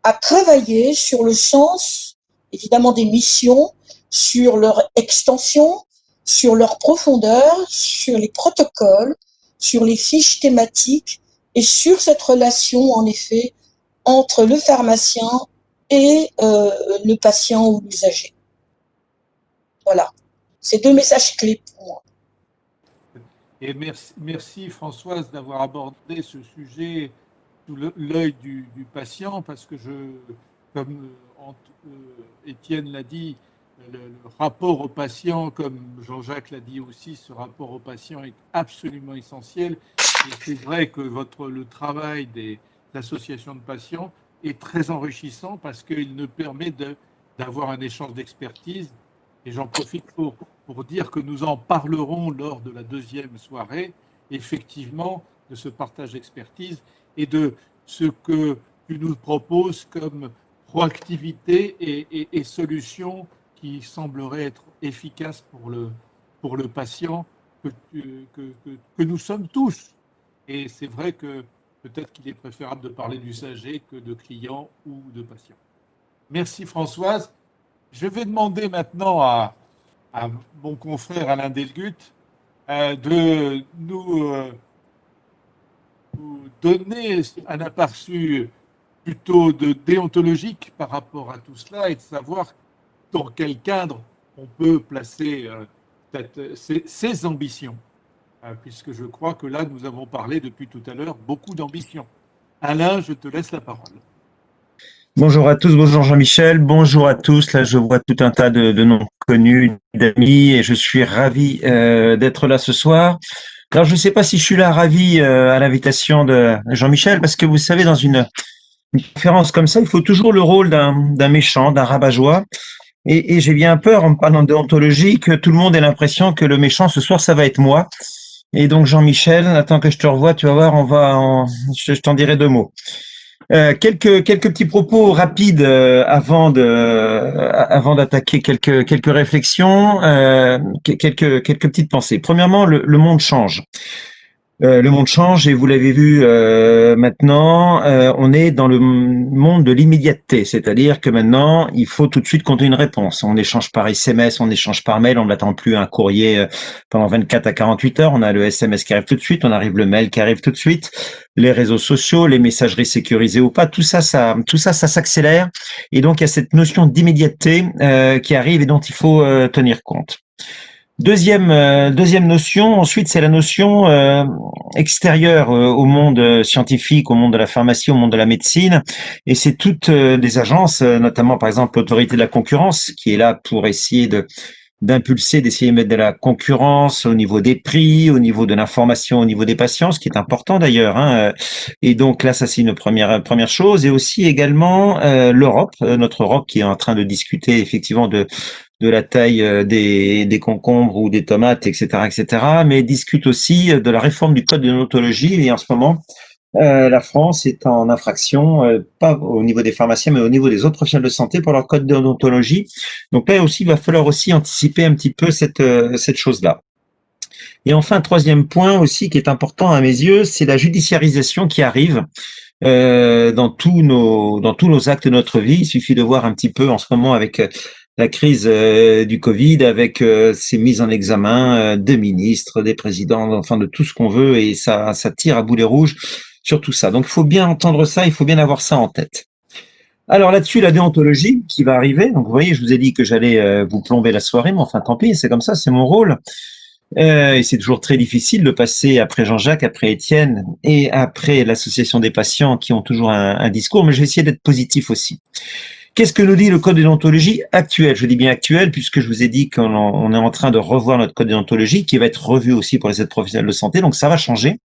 à travailler sur le sens, évidemment, des missions, sur leur extension, sur leur profondeur, sur les protocoles, sur les fiches thématiques et sur cette relation, en effet, entre le pharmacien et le patient ou l'usager. Voilà. C'est deux messages clés pour moi.
Et merci Françoise d'avoir abordé ce sujet sous l'œil du patient, parce que comme Étienne l'a dit, le rapport au patient, comme Jean-Jacques l'a dit aussi, ce rapport au patient est absolument essentiel. Et c'est vrai que le travail des associations de patients est très enrichissant parce qu'il nous permet d'avoir un échange d'expertise. Et j'en profite pour dire que nous en parlerons lors de la deuxième soirée, effectivement, de ce partage d'expertise et de ce que tu nous proposes comme proactivité et solutions qui sembleraient être efficaces pour le patient que nous sommes tous. Et c'est vrai que peut-être qu'il est préférable de parler d'usager que de client ou de patient. Merci Françoise. Je vais demander maintenant à mon confrère Alain Delgut de nous donner un aperçu plutôt déontologique par rapport à tout cela et de savoir dans quel cadre on peut placer ces ambitions, puisque je crois que là, nous avons parlé depuis tout à l'heure beaucoup d'ambitions. Alain, je te laisse la parole.
Bonjour à tous, bonjour Jean-Michel, bonjour à tous. Là, je vois tout un tas de noms connus, d'amis, et je suis ravi d'être là ce soir. Alors, je ne sais pas si je suis là ravi à l'invitation de Jean-Michel, parce que vous savez, dans une conférence comme ça, il faut toujours le rôle d'un méchant, d'un rabat-joie. Et j'ai bien peur, en me parlant de déontologie, que tout le monde ait l'impression que le méchant ce soir, ça va être moi. Et donc, Jean-Michel, attends que je te revoie, tu vas voir, je t'en dirai deux mots. Quelques petits propos rapides avant d'attaquer quelques réflexions, quelques petites pensées. Premièrement, le monde change. Le monde change et vous l'avez vu maintenant, on est dans le monde de l'immédiateté, c'est-à-dire que maintenant, il faut tout de suite qu'on ait une réponse. On échange par SMS, on échange par mail, on n'attend plus un courrier pendant 24 à 48 heures, on a le SMS qui arrive tout de suite, on arrive le mail qui arrive tout de suite, les réseaux sociaux, les messageries sécurisées ou pas, tout ça s'accélère et donc il y a cette notion d'immédiateté qui arrive et dont il faut tenir compte. Deuxième notion, ensuite, c'est la notion extérieure au monde scientifique, au monde de la pharmacie, au monde de la médecine. Et c'est toutes les agences, notamment par exemple l'autorité de la concurrence, qui est là pour essayer d'essayer de mettre de la concurrence au niveau des prix, au niveau de l'information, au niveau des patients, ce qui est important d'ailleurs. Hein. Et donc là, ça c'est une première chose. Et aussi également l'Europe, notre Europe qui est en train de discuter effectivement de la taille des concombres ou des tomates, etc., mais discute aussi de la réforme du code de déontologie. Et en ce moment, la France est en infraction, pas au niveau des pharmaciens, mais au niveau des autres professionnels de santé pour leur code de déontologie. Donc là aussi, il va falloir aussi anticiper un petit peu cette chose-là. Et enfin, troisième point aussi qui est important à mes yeux, c'est la judiciarisation qui arrive dans tous nos actes de notre vie. Il suffit de voir un petit peu en ce moment avec la crise du Covid, avec ces mises en examen des ministres, des présidents, enfin de tout ce qu'on veut, et ça tire à boulet rouge sur tout ça. Donc il faut bien entendre ça, il faut bien avoir ça en tête. Alors là-dessus, la déontologie qui va arriver. Donc vous voyez, je vous ai dit que j'allais vous plomber la soirée, mais enfin tant pis, c'est comme ça, c'est mon rôle. Et c'est toujours très difficile de passer après Jean-Jacques, après Étienne et après l'association des patients qui ont toujours un discours, mais je vais essayer d'être positif aussi. Qu'est-ce que nous dit le code de déontologie actuel? Je dis bien actuel puisque je vous ai dit qu'on est en train de revoir notre code de déontologie qui va être revu aussi pour les aides professionnelles de santé, donc ça va changer.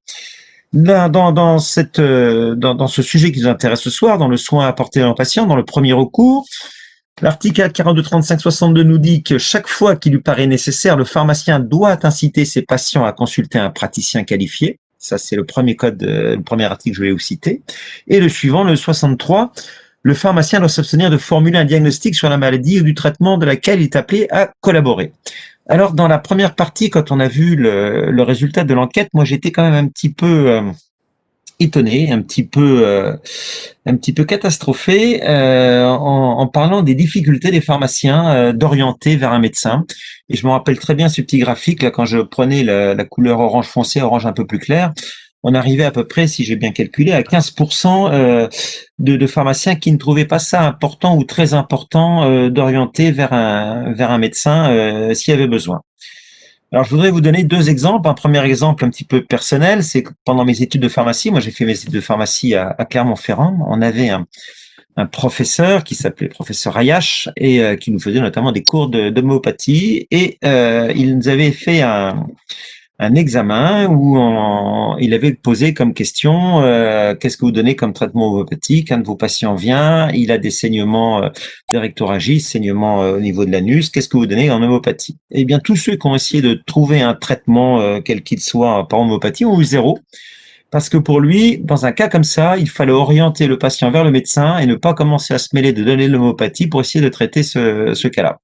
Dans ce sujet qui nous intéresse ce soir, dans le soin apporté aux patients, dans le premier recours, L'article 4235-62 nous dit que chaque fois qu'il lui paraît nécessaire, le pharmacien doit inciter ses patients à consulter un praticien qualifié. Ça, c'est le premier code, le premier article que je vais vous citer. Et le suivant, le 63, le pharmacien doit s'abstenir de formuler un diagnostic sur la maladie ou du traitement de laquelle il est appelé à collaborer. Alors, dans la première partie, quand on a vu le résultat de l'enquête, moi, j'étais quand même un petit peu étonné, un petit peu catastrophé en parlant des difficultés des pharmaciens d'orienter vers un médecin. Et je me rappelle très bien ce petit graphique là quand je prenais la couleur orange foncé, orange un peu plus clair. On arrivait à peu près, si j'ai bien calculé, à 15% de pharmaciens qui ne trouvaient pas ça important ou très important d'orienter vers un médecin s'il y avait besoin. Alors, je voudrais vous donner deux exemples. Un premier exemple un petit peu personnel, c'est que pendant mes études de pharmacie, moi j'ai fait mes études de pharmacie à Clermont-Ferrand, on avait un professeur qui s'appelait professeur Ayache et qui nous faisait notamment des cours d'homéopathie et il nous avait fait un examen où il avait posé comme question qu'est-ce que vous donnez comme traitement homéopathique. Un de vos patients vient, il a des saignements des rectorragies, saignements au niveau de l'anus. Qu'est-ce que vous donnez en homéopathie? Eh bien, tous ceux qui ont essayé de trouver un traitement quel qu'il soit par homéopathie ont eu zéro. Parce que pour lui, dans un cas comme ça, il fallait orienter le patient vers le médecin et ne pas commencer à se mêler de donner l'homéopathie pour essayer de traiter ce cas-là.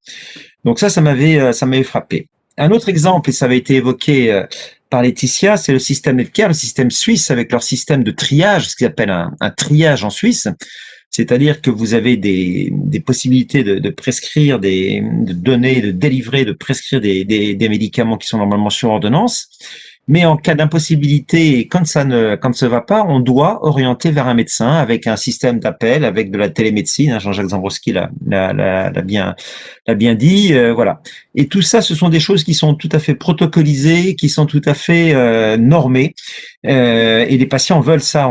Donc ça m'avait frappé. Un autre exemple, et ça avait été évoqué par Laetitia, c'est le système Netcare, le système suisse avec leur système de triage, ce qu'ils appellent un triage en Suisse. C'est-à-dire que vous avez des possibilités de prescrire, de donner, de délivrer, de prescrire des médicaments qui sont normalement sur ordonnance. Mais en cas d'impossibilité, et quand ça ne va pas, on doit orienter vers un médecin avec un système d'appel, avec de la télémédecine. Jean-Jacques Zambrowski l'a bien dit, voilà. Et tout ça, ce sont des choses qui sont tout à fait protocolisées, qui sont tout à fait normées. Et les patients veulent ça.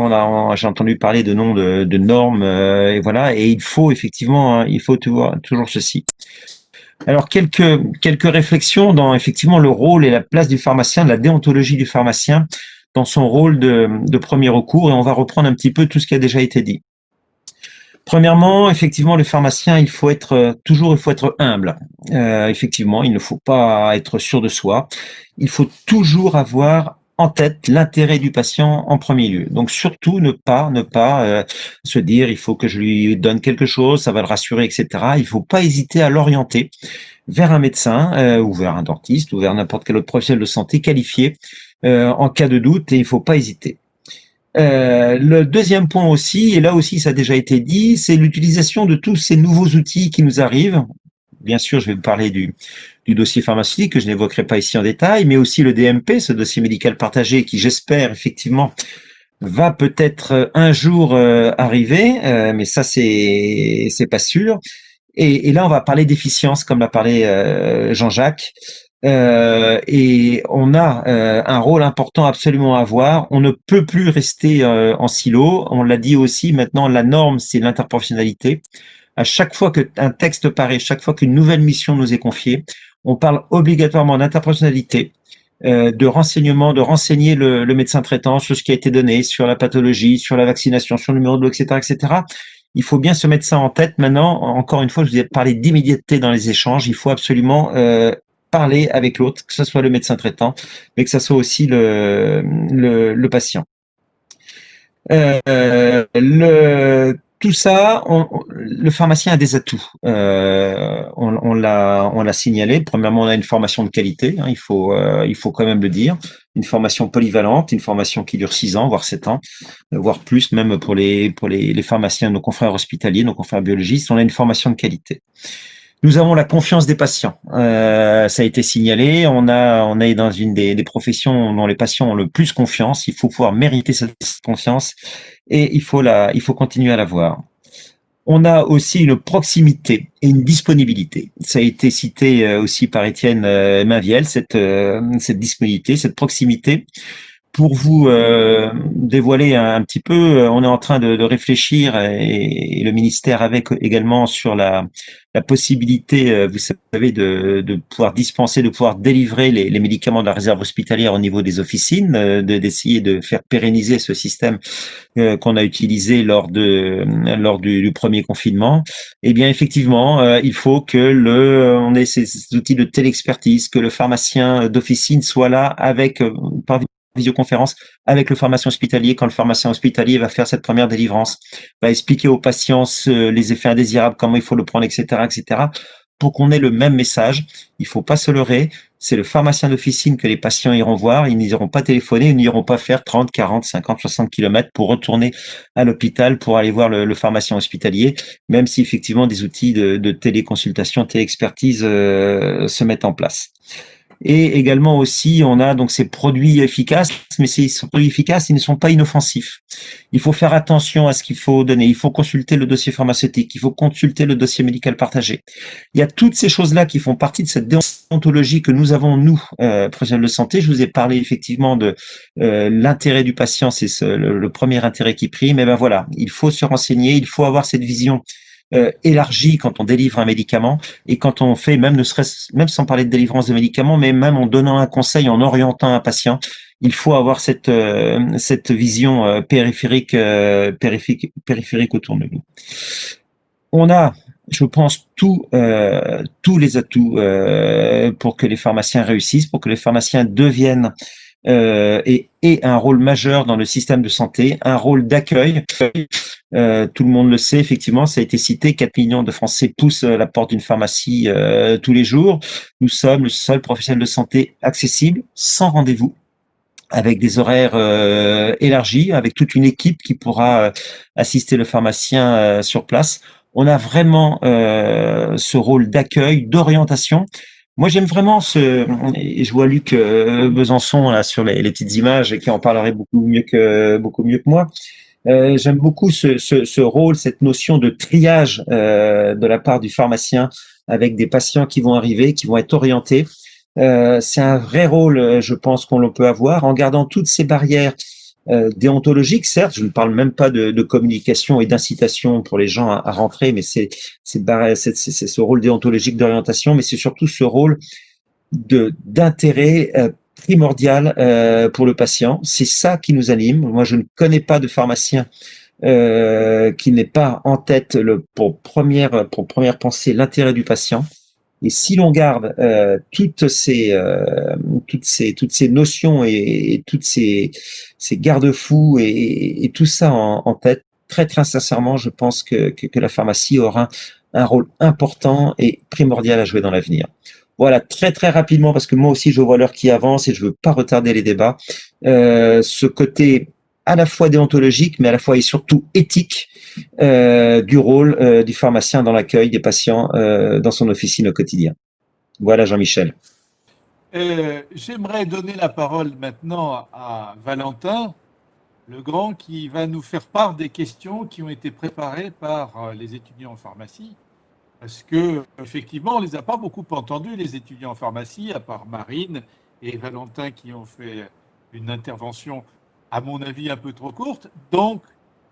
J'ai entendu parler de noms de normes, et voilà. Et il faut effectivement, il faut toujours ceci. Alors, quelques réflexions dans effectivement le rôle et la place du pharmacien, de la déontologie du pharmacien dans son rôle de premier recours, et on va reprendre un petit peu tout ce qui a déjà été dit. Premièrement, effectivement, le pharmacien, il faut être humble. Effectivement, il ne faut pas être sûr de soi. Il faut toujours avoir en tête l'intérêt du patient en premier lieu. Donc surtout ne pas se dire il faut que je lui donne quelque chose, ça va le rassurer, etc. Il faut pas hésiter à l'orienter vers un médecin ou vers un dentiste ou vers n'importe quel autre professionnel de santé qualifié en cas de doute, et il faut pas hésiter. Le deuxième point aussi, et là aussi ça a déjà été dit, c'est l'utilisation de tous ces nouveaux outils qui nous arrivent. Bien sûr, je vais vous parler du dossier pharmaceutique que je n'évoquerai pas ici en détail, mais aussi le DMP, ce dossier médical partagé qui, j'espère, effectivement, va peut-être un jour arriver, mais ça, c'est pas sûr. Et là, on va parler d'efficience, comme l'a parlé Jean-Jacques. Et on a un rôle important absolument à avoir. On ne peut plus rester en silo. On l'a dit aussi, maintenant, la norme, c'est l'interprofessionnalité. À chaque fois qu'un texte paraît, chaque fois qu'une nouvelle mission nous est confiée, on parle obligatoirement d'interprofessionnalité, de renseignement, de renseigner le médecin traitant sur ce qui a été donné, sur la pathologie, sur la vaccination, sur le numéro de lot, etc., etc. Il faut bien se mettre ça en tête. Maintenant, encore une fois, je vous ai parlé d'immédiateté dans les échanges. Il faut absolument parler avec l'autre, que ce soit le médecin traitant, mais que ce soit aussi le patient. Tout ça, le pharmacien a des atouts. On l'a signalé. Premièrement, on a une formation de qualité. Il faut quand même le dire. Une formation polyvalente, une formation qui dure 6 ans, voire 7 ans, voire plus, même pour les pharmaciens, nos confrères hospitaliers, nos confrères biologistes. On a une formation de qualité. Nous avons la confiance des patients. Ça a été signalé. On est dans une des professions dont les patients ont le plus confiance. Il faut pouvoir mériter cette confiance et il faut continuer à l'avoir. On a aussi une proximité et une disponibilité. Ça a été cité aussi par Étienne Mainviel, cette disponibilité, cette proximité. pour vous dévoiler un petit peu, on est en train de réfléchir et le ministère avec également sur la possibilité, vous savez, de pouvoir dispenser, de pouvoir délivrer les médicaments de la réserve hospitalière au niveau des officines, d'essayer de faire pérenniser ce système qu'on a utilisé lors du premier confinement. Eh bien, effectivement, il faut que on ait ces outils de téléexpertise, que le pharmacien d'officine soit là avec par visioconférence avec le pharmacien hospitalier quand le pharmacien hospitalier va faire cette première délivrance, va expliquer aux patients les effets indésirables, comment il faut le prendre, etc., etc., pour qu'on ait le même message. Il faut pas se leurrer. C'est le pharmacien d'officine que les patients iront voir. Ils n'iront pas téléphoner, ils n'iront pas faire 30, 40, 50, 60 kilomètres pour retourner à l'hôpital pour aller voir le pharmacien hospitalier, même si effectivement des outils de téléconsultation, téléexpertise se mettent en place. Et également aussi, on a donc ces produits efficaces, mais ces produits efficaces, ils ne sont pas inoffensifs. Il faut faire attention à ce qu'il faut donner. Il faut consulter le dossier pharmaceutique. Il faut consulter le dossier médical partagé. Il y a toutes ces choses-là qui font partie de cette déontologie que nous avons, nous, professionnels de santé. Je vous ai parlé effectivement de l'intérêt du patient. C'est le premier intérêt qui prime. Et ben voilà, il faut se renseigner. Il faut avoir cette vision élargie quand on délivre un médicament et quand on fait, même sans parler de délivrance de médicaments, mais même en donnant un conseil, en orientant un patient, il faut avoir cette vision périphérique autour de nous. On a, je pense, tous les atouts pour que les pharmaciens réussissent, pour que les pharmaciens deviennent et un rôle majeur dans le système de santé, un rôle d'accueil. Tout le monde le sait, effectivement, ça a été cité, 4 millions de Français poussent la porte d'une pharmacie tous les jours. Nous sommes le seul professionnel de santé accessible, sans rendez-vous, avec des horaires élargis, avec toute une équipe qui pourra assister le pharmacien sur place. On a vraiment ce rôle d'accueil, d'orientation. Moi, j'aime vraiment et je vois Luc Besançon là sur les petites images et qui en parlerait beaucoup mieux que moi. J'aime beaucoup ce rôle, cette notion de triage de la part du pharmacien avec des patients qui vont arriver, qui vont être orientés. C'est un vrai rôle, je pense, qu'on peut avoir en gardant toutes ces barrières déontologiques. Certes, je ne parle même pas de communication et d'incitation pour les gens à rentrer, mais c'est ce rôle déontologique d'orientation, mais c'est surtout ce rôle d'intérêt primordial pour le patient. C'est ça qui nous anime. Moi, je ne connais pas de pharmacien qui n'ait pas en tête pour première pensée l'intérêt du patient. Et si l'on garde toutes ces notions et toutes ces garde-fous et tout ça en tête, très très sincèrement, je pense que la pharmacie aura un rôle important et primordial à jouer dans l'avenir. Voilà, très très rapidement, parce que moi aussi je vois l'heure qui avance et je veux pas retarder les débats. Ce côté à la fois déontologique, mais à la fois et surtout éthique du rôle du pharmacien dans l'accueil des patients dans son officine au quotidien. Voilà, Jean-Michel.
J'aimerais donner la parole maintenant à Valentin Legrand, qui va nous faire part des questions qui ont été préparées par les étudiants en pharmacie. Parce que effectivement, on les a pas beaucoup entendus, les étudiants en pharmacie, à part Marine et Valentin qui ont fait une intervention, à mon avis, un peu trop courte. Donc,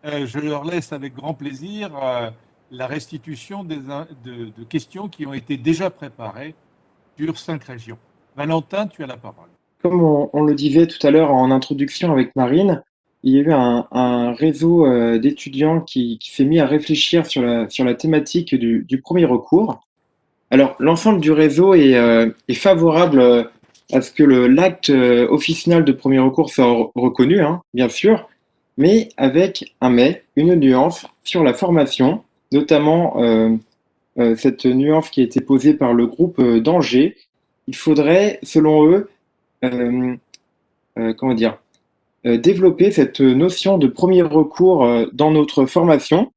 je leur laisse avec grand plaisir la restitution de questions qui ont été déjà préparées sur 5 régions. Valentin, tu as la parole.
Comme on le disait tout à l'heure en introduction avec Marine, il y a eu un réseau d'étudiants qui s'est mis à réfléchir sur la thématique du premier recours. Alors, l'ensemble du réseau est favorable à ce que l'acte officinal de premier recours soit reconnu, hein, bien sûr, mais avec une nuance sur la formation, notamment cette nuance qui a été posée par le groupe d'Angers. Il faudrait, selon eux, développer cette notion de premier recours dans notre formation.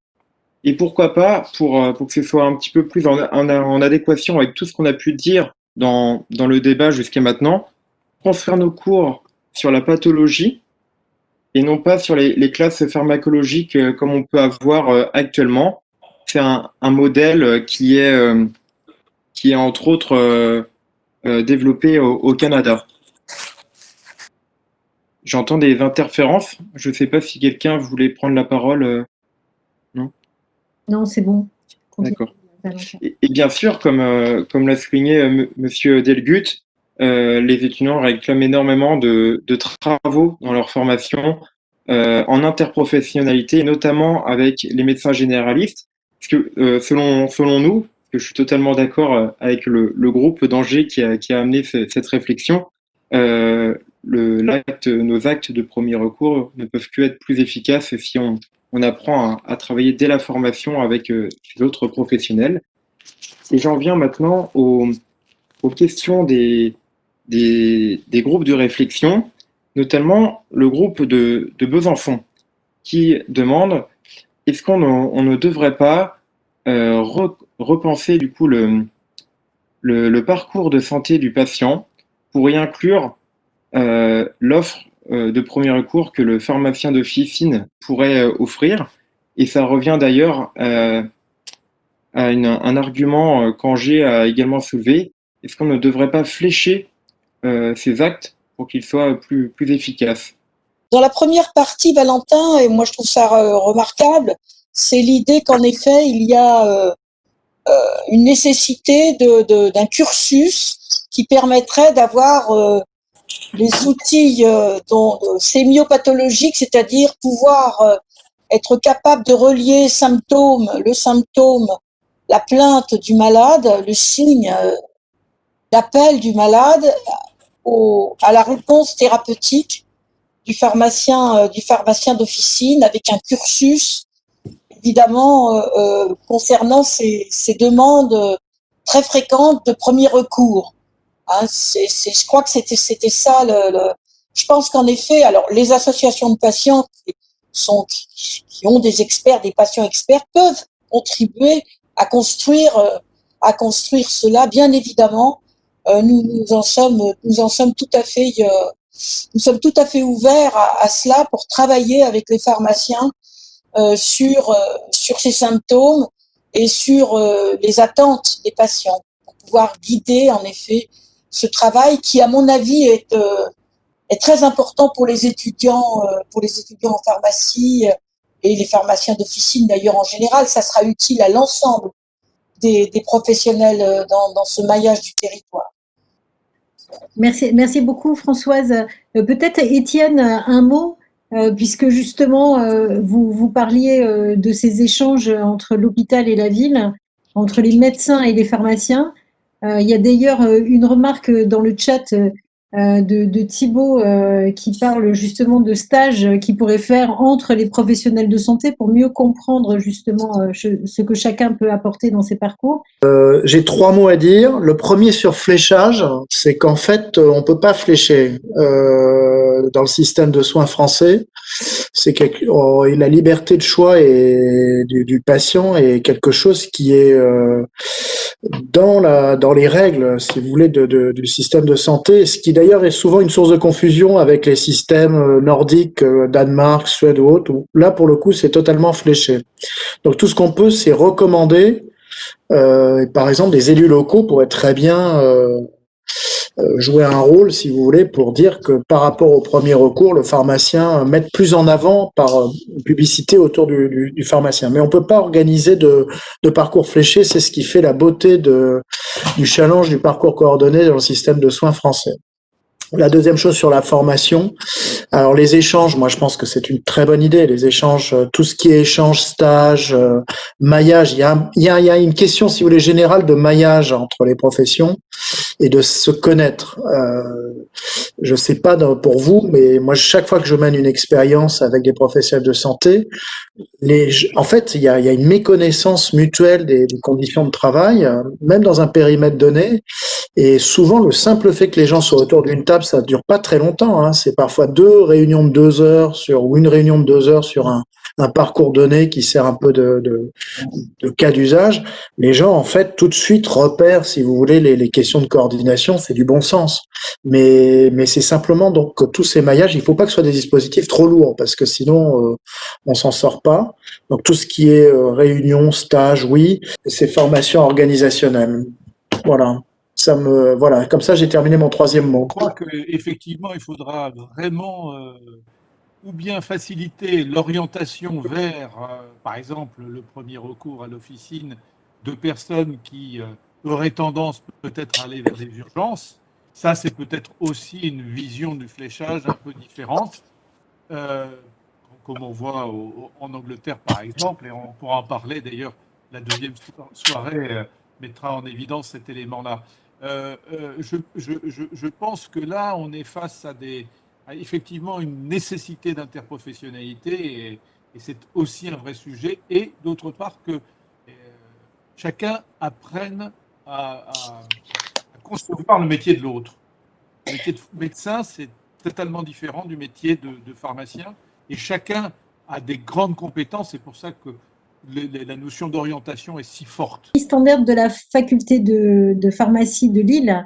Et pourquoi pas, pour que ce soit un petit peu plus en adéquation avec tout ce qu'on a pu dire dans le débat jusqu'à maintenant, transférer nos cours sur la pathologie et non pas sur les classes pharmacologiques comme on peut avoir actuellement. C'est un modèle qui est entre autres développé au Canada. J'entends des interférences. Je ne sais pas si quelqu'un voulait prendre la parole. Non?
Non, c'est bon. Continue.
D'accord. Et bien sûr, comme l'a souligné Monsieur Delgut, les étudiants réclament énormément de travaux dans leur formation en interprofessionnalité, notamment avec les médecins généralistes. Parce que selon nous, parce que je suis totalement d'accord avec le groupe d'Angers qui a amené cette réflexion, nos actes de premier recours ne peuvent plus être plus efficaces si on apprend à travailler dès la formation avec d'autres professionnels. Et j'en viens maintenant aux questions des groupes de réflexion, notamment le groupe de Besançon, qui demande est-ce qu'on ne devrait pas repenser du coup le parcours de santé du patient pour y inclure l'offre de premier recours que le pharmacien d'officine pourrait offrir. Et ça revient d'ailleurs à un argument qu'Angers a également soulevé. Est-ce qu'on ne devrait pas flécher ces actes pour qu'ils soient plus efficaces?
Dans la première partie, Valentin, et moi je trouve ça remarquable, c'est l'idée qu'en effet, il y a une nécessité d'un cursus qui permettrait d'avoir les outils sémiopathologiques, c'est-à-dire pouvoir être capable de relier le symptôme, la plainte du malade, le signe d'appel du malade à la réponse thérapeutique du pharmacien d'officine avec un cursus évidemment concernant ces demandes très fréquentes de premier recours. Hein, je crois que c'était ça. Je pense qu'en effet, alors les associations de patients qui ont des experts, des patients experts, peuvent contribuer à construire cela. Bien évidemment, nous en sommes tout à fait ouverts à cela pour travailler avec les pharmaciens sur ces symptômes et sur les attentes des patients pour pouvoir guider en effet ce travail qui, à mon avis, est très important pour les étudiants en pharmacie et les pharmaciens d'officine d'ailleurs en général. Ça sera utile à l'ensemble des professionnels dans ce maillage du territoire.
Merci beaucoup Françoise. Peut-être Étienne, un mot, puisque justement vous parliez de ces échanges entre l'hôpital et la ville, entre les médecins et les pharmaciens. Il y a d'ailleurs une remarque dans le chat de Thibaut qui parle justement de stages qu'il pourrait faire entre les professionnels de santé pour mieux comprendre justement ce que chacun peut apporter dans ses parcours.
J'ai 3 mots à dire. Le premier sur fléchage, c'est qu'en fait, on peut pas flécher dans le système de soins français. C'est la liberté de choix du patient est quelque chose qui est dans les règles, si vous voulez, du système de santé, ce qui d'ailleurs est souvent une source de confusion avec les systèmes nordiques, Danemark, Suède ou autres, où là, pour le coup, c'est totalement fléché. Donc, tout ce qu'on peut, c'est recommander, par exemple, des élus locaux pourraient très bien jouer un rôle, si vous voulez, pour dire que par rapport au premier recours, le pharmacien mette plus en avant par publicité autour du pharmacien. Mais on peut pas organiser de parcours fléché, c'est ce qui fait la beauté du challenge du parcours coordonné dans le système de soins français. La deuxième chose sur la formation, alors les échanges, moi je pense que c'est une très bonne idée, les échanges, tout ce qui est échange, stage, maillage, il y a une question, si vous voulez, générale de maillage entre les professions et de se connaître. Je sais pas pour vous, mais moi chaque fois que je mène une expérience avec des professionnels de santé, en fait, il y a une méconnaissance mutuelle des conditions de travail, même dans un périmètre donné. Et souvent, le simple fait que les gens soient autour d'une table, ça dure pas très longtemps. Hein. C'est parfois 2 réunions de 2 heures ou une réunion de 2 heures sur un parcours donné qui sert un peu de cas d'usage. Les gens, en fait, tout de suite repèrent, si vous voulez, les questions de coordination. C'est du bon sens. Mais c'est simplement donc que tous ces maillages, il faut pas que ce soit des dispositifs trop lourds parce que sinon, on s'en sort pas. Donc tout ce qui est réunion, stage, oui, c'est formation organisationnelle. Voilà. voilà, comme ça j'ai terminé mon troisième mot.
Je crois qu'effectivement, il faudra vraiment ou bien faciliter l'orientation vers, par exemple, le premier recours à l'officine de personnes qui auraient tendance peut-être à aller vers les urgences. Ça, c'est peut-être aussi une vision du fléchage un peu différente, comme on voit en Angleterre, par exemple, et on pourra en parler d'ailleurs. La deuxième soirée mettra en évidence cet élément-là. Je pense que là, on est face à effectivement une nécessité d'interprofessionnalité et c'est aussi un vrai sujet. Et d'autre part, que chacun apprenne à concevoir le métier de l'autre. Le métier de médecin, c'est totalement différent du métier de pharmacien et chacun a des grandes compétences. C'est pour ça que la notion d'orientation est si forte.
Standard de la faculté de pharmacie de Lille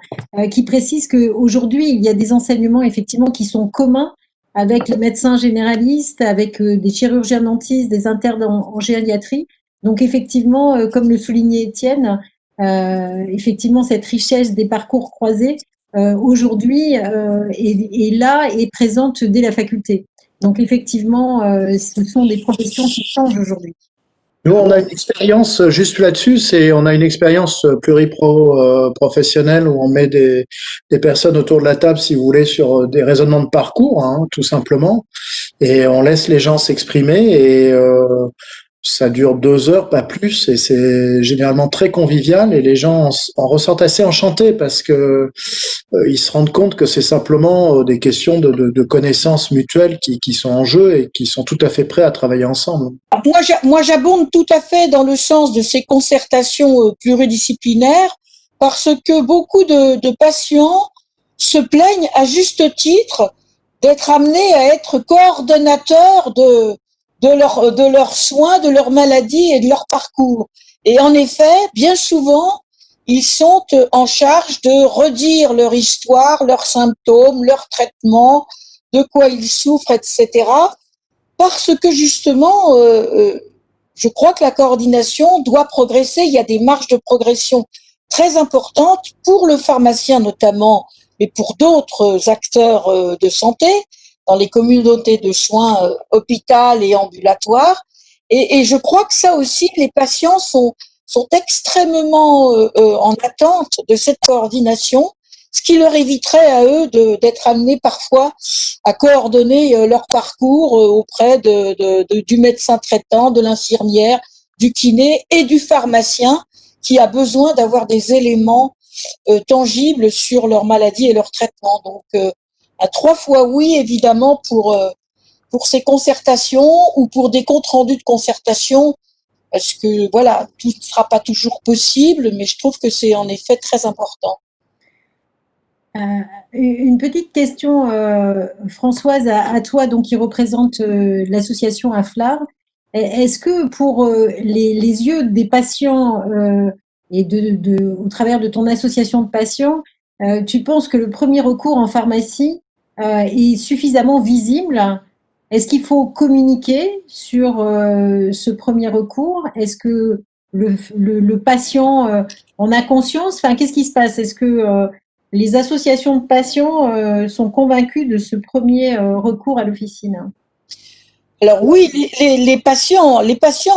qui précise qu'aujourd'hui, il y a des enseignements effectivement qui sont communs avec les médecins généralistes, avec des chirurgiens dentistes, des internes en gériatrie. Donc effectivement, comme le soulignait Étienne, effectivement, cette richesse des parcours croisés aujourd'hui est là et présente dès la faculté. Donc effectivement, ce sont des professions qui changent aujourd'hui.
Nous, on a une expérience juste là-dessus, on a une expérience pluripro-professionnelle où on met des personnes autour de la table, si vous voulez, sur des raisonnements de parcours, hein, tout simplement, et on laisse les gens s'exprimer et ça dure 2 heures, pas plus, et c'est généralement très convivial et les gens en ressortent assez enchantés parce que ils se rendent compte que c'est simplement des questions de connaissances mutuelles qui sont en jeu et qui sont tout à fait prêts à travailler ensemble.
Moi, j'abonde tout à fait dans le sens de ces concertations pluridisciplinaires parce que beaucoup de patients se plaignent à juste titre d'être amenés à être coordonnateurs de leurs soins, de leurs maladies et de leur parcours. Et en effet, bien souvent, ils sont en charge de redire leur histoire, leurs symptômes, leurs traitements, de quoi ils souffrent, etc. Parce que justement, je crois que la coordination doit progresser. Il y a des marges de progression très importantes pour le pharmacien notamment, mais pour d'autres acteurs de santé, dans les communautés de soins hôpital et ambulatoires. Et je crois que ça aussi, les patients sont extrêmement en attente de cette coordination, ce qui leur éviterait à eux d'être amenés parfois à coordonner leur parcours auprès du médecin traitant, de l'infirmière, du kiné et du pharmacien qui a besoin d'avoir des éléments tangibles sur leur maladie et leur traitement. Donc, à 3 fois oui, évidemment, pour ces concertations ou pour des comptes rendus de concertation, parce que voilà, tout ne sera pas toujours possible, mais je trouve que c'est en effet très important.
Une petite question, Françoise, à toi, donc qui représente l'association AFLAR. Est-ce que pour les yeux des patients et au travers de ton association de patients, tu penses que le premier recours en pharmacie est suffisamment visible? Est-ce qu'il faut communiquer sur ce premier recours? Est-ce que le patient en a conscience? Enfin, qu'est-ce qui se passe? Est-ce que les associations de patients sont convaincues de ce premier recours à l'officine?
Alors oui, les patients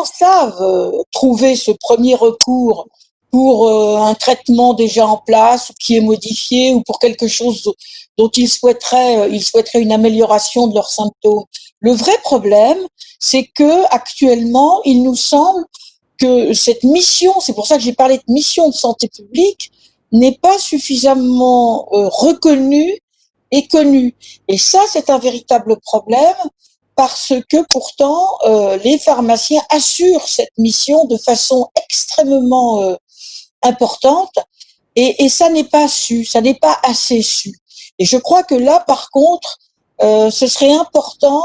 savent trouver ce premier recours pour un traitement déjà en place ou qui est modifié ou pour quelque chose dont ils souhaiteraient une amélioration de leurs symptômes. Le vrai problème, c'est que actuellement, il nous semble que cette mission, c'est pour ça que j'ai parlé de mission de santé publique, n'est pas suffisamment reconnue et connue. Et ça, c'est un véritable problème parce que pourtant, les pharmaciens assurent cette mission de façon extrêmement importante et ça n'est pas su, ça n'est pas assez su. Et je crois que là, par contre, ce serait important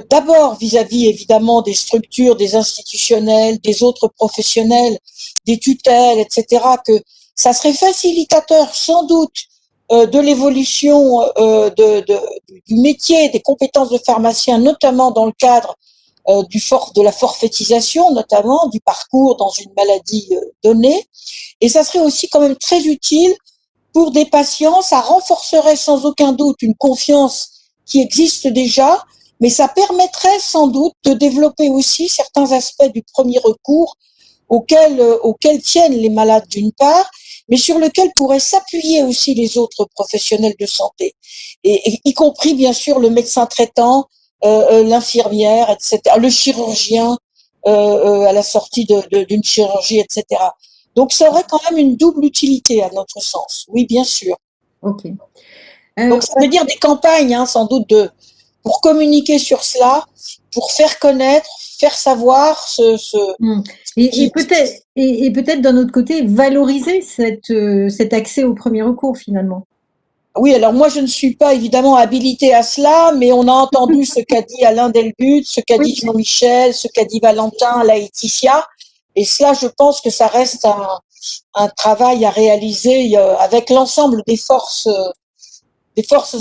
d'abord vis-à-vis évidemment des structures, des institutionnels, des autres professionnels, des tutelles, etc., que ça serait facilitateur sans doute de l'évolution du métier, des compétences de pharmacien, notamment dans le cadre de la forfaitisation, notamment du parcours dans une maladie donnée. Et ça serait aussi quand même très utile pour des patients, ça renforcerait sans aucun doute une confiance qui existe déjà, mais ça permettrait sans doute de développer aussi certains aspects du premier recours auxquels tiennent les malades d'une part, mais sur lequel pourraient s'appuyer aussi les autres professionnels de santé, et y compris bien sûr le médecin traitant, l'infirmière, etc., le chirurgien à la sortie d'une chirurgie, etc. Donc ça aurait quand même une double utilité à notre sens, oui bien sûr.
Ok.
Donc ça veut dire des campagnes, hein, sans doute, pour communiquer sur cela, pour faire connaître, faire savoir
Et peut-être d'un autre côté valoriser cet accès au premier recours finalement.
Oui, alors moi je ne suis pas évidemment habilitée à cela, mais on a entendu ce qu'a dit Alain Delbut, ce qu'a dit Jean-Michel, ce qu'a dit Valentin, Laetitia, et cela je pense que ça reste un travail à réaliser avec l'ensemble des forces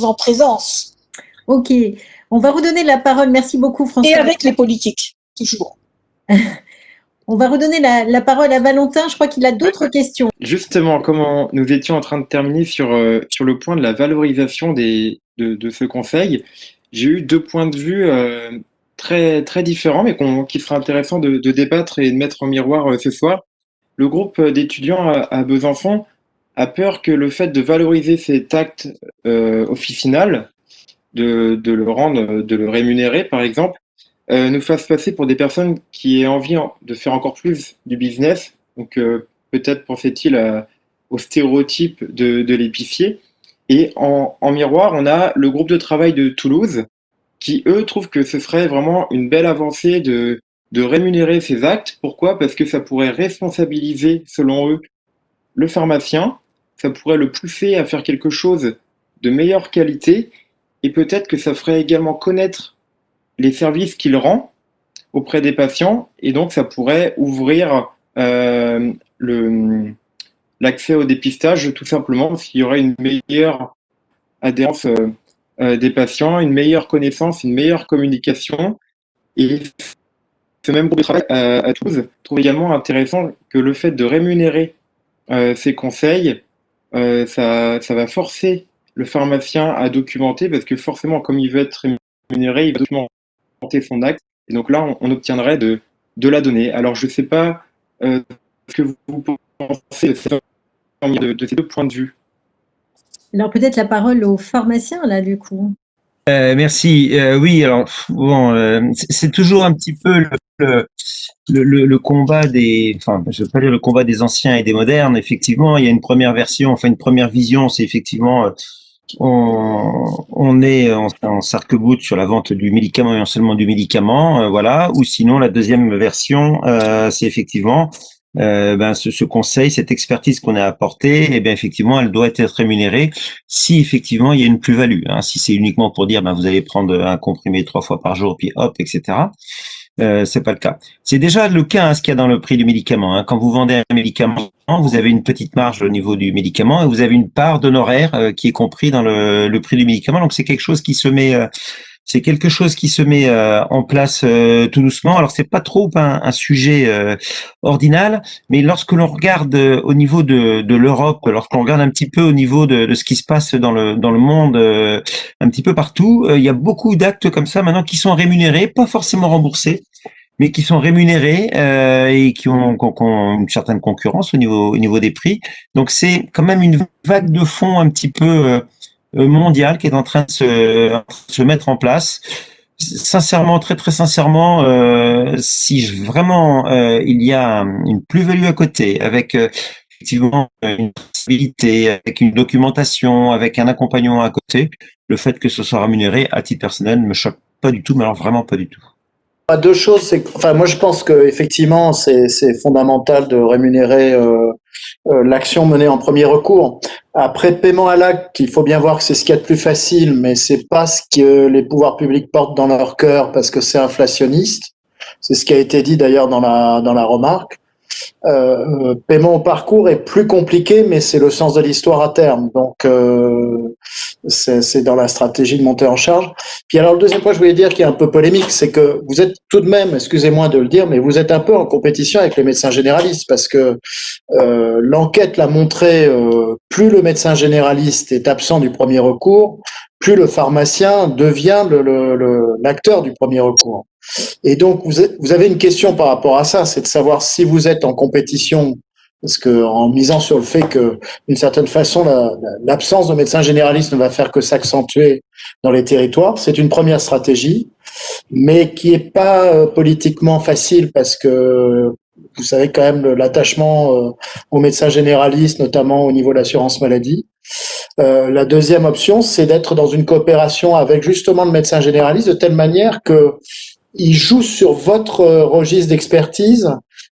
en présence.
Ok, on va redonner la parole, merci beaucoup François.
Et avec les politiques, toujours.
On va redonner la parole à Valentin, je crois qu'il a d'autres questions.
Justement, comme nous étions en train de terminer sur le point de la valorisation de ce conseil, j'ai eu 2 points de vue très, très différents, mais qu'il sera intéressant de débattre et de mettre en miroir ce soir. Le groupe d'étudiants à Besançon a peur que le fait de valoriser cet acte officinal, de le rémunérer par exemple, nous fasse passer pour des personnes qui aient envie de faire encore plus du business. Donc peut-être pensait-il au stéréotype de l'épicier. Et en miroir, on a le groupe de travail de Toulouse qui, eux, trouvent que ce serait vraiment une belle avancée de rémunérer ces actes. Pourquoi? Parce que ça pourrait responsabiliser, selon eux, le pharmacien, ça pourrait le pousser à faire quelque chose de meilleure qualité, et peut-être que ça ferait également connaître les services qu'il rend auprès des patients, et donc ça pourrait ouvrir l'accès au dépistage tout simplement, parce qu'il y aurait une meilleure adhérence des patients, une meilleure connaissance, une meilleure communication. Et ce même groupe de travail à Toulouse trouve également intéressant que le fait de rémunérer ces conseils, ça va forcer le pharmacien à documenter, parce que forcément, comme il veut être rémunéré, il va documenter son acte, et donc là, on obtiendrait de la donnée. Alors, je ne sais pas ce que vous pensez de ces 2 points de vue.
Alors peut-être la parole aux pharmaciens là du coup.
Merci. Oui, alors bon, c'est toujours un petit peu le combat enfin, je veux pas dire le combat des anciens et des modernes. Effectivement, il y a une première version, enfin une première vision, c'est effectivement on est en sarc-boute sur la vente du médicament et non seulement du médicament, voilà. Ou sinon la deuxième version, c'est effectivement ce conseil, cette expertise qu'on a apportée, eh bien effectivement, elle doit être rémunérée si effectivement il y a une plus-value. Hein. Si c'est uniquement pour dire vous allez prendre un comprimé 3 fois par jour puis hop, etc. C'est pas le cas. C'est déjà le cas, hein, ce qu'il y a dans le prix du médicament. Hein. Quand vous vendez un médicament, vous avez une petite marge au niveau du médicament et vous avez une part d'honoraire qui est compris dans le prix du médicament. Donc c'est quelque chose qui se met en place tout doucement. Alors c'est pas trop un sujet ordinal, mais lorsque l'on regarde au niveau de l'Europe, lorsqu'on regarde un petit peu au niveau de ce qui se passe dans le monde, un petit peu partout, il y a beaucoup d'actes comme ça maintenant qui sont rémunérés, pas forcément remboursés, mais qui sont rémunérés et qui ont une certaine concurrence au niveau des prix. Donc c'est quand même une vague de fond un petit peu mondiale qui est en train de se mettre en place. Sincèrement, très très sincèrement, si vraiment il y a une plus-value à côté, avec effectivement une possibilité, avec une documentation, avec un accompagnement à côté, le fait que ce soit rémunéré à titre personnel ne me choque pas du tout, mais alors vraiment pas du tout.
2 choses, moi je pense que effectivement c'est fondamental de rémunérer l'action menée en premier recours. Après, paiement à l'acte, il faut bien voir que c'est ce qu'il y a de plus facile, mais c'est pas ce que les pouvoirs publics portent dans leur cœur parce que c'est inflationniste. C'est ce qui a été dit d'ailleurs dans la remarque. paiement au parcours est plus compliqué, mais c'est le sens de l'histoire à terme. Donc, c'est dans la stratégie de montée en charge. Puis alors, le deuxième point, je voulais dire qui est un peu polémique, c'est que vous êtes tout de même, excusez-moi de le dire, mais vous êtes un peu en compétition avec les médecins généralistes parce que l'enquête l'a montré, plus le médecin généraliste est absent du premier recours, plus le pharmacien devient l'acteur du premier recours. Et donc, vous avez une question par rapport à ça, c'est de savoir si vous êtes en compétition, parce que en misant sur le fait que, d'une certaine façon, l'absence de médecins généralistes ne va faire que s'accentuer dans les territoires. C'est une première stratégie, mais qui est pas politiquement facile parce que vous savez quand même l'attachement aux médecins généralistes, notamment au niveau de l'assurance maladie. La deuxième option, c'est d'être dans une coopération avec justement le médecin généraliste de telle manière que il joue sur votre registre d'expertise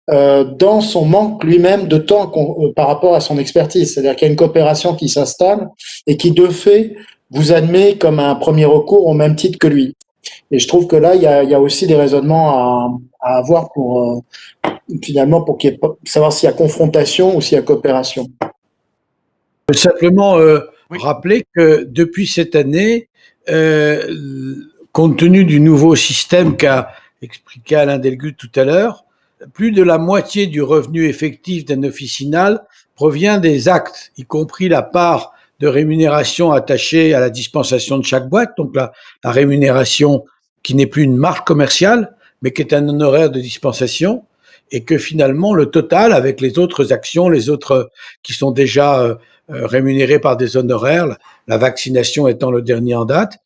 dans son manque lui-même de temps par rapport à son expertise. C'est-à-dire qu'il y a une coopération qui s'installe et qui, de fait, vous admet comme un premier recours au même titre que lui. Et je trouve que là, il y a aussi des raisonnements à avoir pour finalement pour qu'il y ait savoir s'il y a confrontation ou s'il y a coopération.
Je veux simplement rappeler que depuis cette année, compte tenu du nouveau système qu'a expliqué Alain Delgut tout à l'heure, plus de la moitié du revenu effectif d'un officinal provient des actes, y compris la part de rémunération attachée à la dispensation de chaque boîte, donc la rémunération qui n'est plus une marge commerciale, mais qui est un honoraire de dispensation, et que finalement le total, avec les autres actions, les autres qui sont déjà rémunérées par des honoraires, la vaccination étant le dernier en date,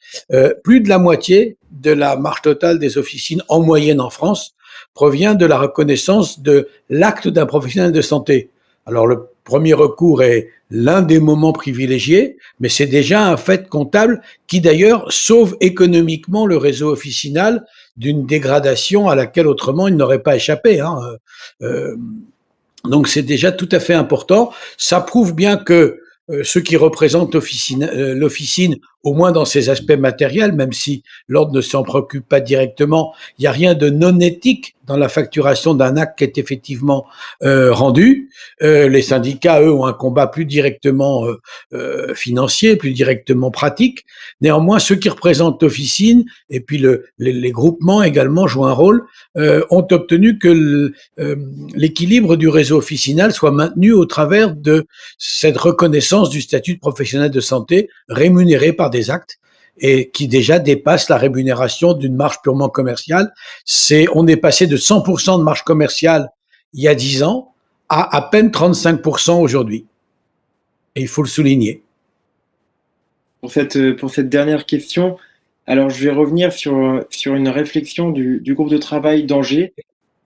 plus de la moitié de la marge totale des officines en moyenne en France provient de la reconnaissance de l'acte d'un professionnel de santé. Alors le premier recours est l'un des moments privilégiés, mais c'est déjà un fait comptable qui d'ailleurs sauve économiquement le réseau officinal d'une dégradation à laquelle autrement il n'aurait pas échappé. Donc c'est déjà tout à fait important. Ça prouve bien que ceux qui représentent l'officine, au moins dans ses aspects matériels, même si l'ordre ne s'en préoccupe pas directement, il n'y a rien de non éthique dans la facturation d'un acte qui est effectivement rendu. Les syndicats, eux, ont un combat plus directement financier, plus directement pratique. Néanmoins, ceux qui représentent l'officine, et puis les groupements également jouent un rôle, ont obtenu que l'équilibre du réseau officinal soit maintenu au travers de cette reconnaissance du statut de professionnel de santé rémunéré par des actes et qui déjà dépasse la rémunération d'une marge purement commerciale. On est passé de 100% de marge commerciale il y a 10 ans à peine 35% aujourd'hui. Et il faut le souligner.
Pour cette dernière question, alors je vais revenir sur une réflexion du groupe de travail d'Angers.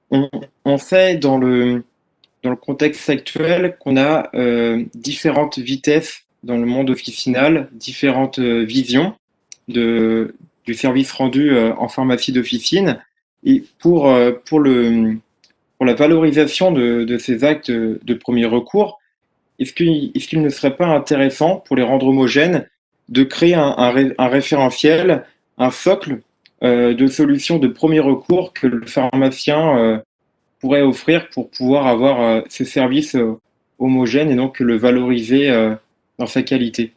On sait dans le contexte actuel qu'on a différentes vitesses dans le monde officinal, différentes visions du service rendu en pharmacie d'officine. Et pour la valorisation de ces actes de premier recours, est-ce qu'il ne serait pas intéressant pour les rendre homogènes de créer un référentiel, un socle de solutions de premier recours que le pharmacien pourrait offrir pour pouvoir avoir ce service homogène et donc le valoriser dans sa qualité?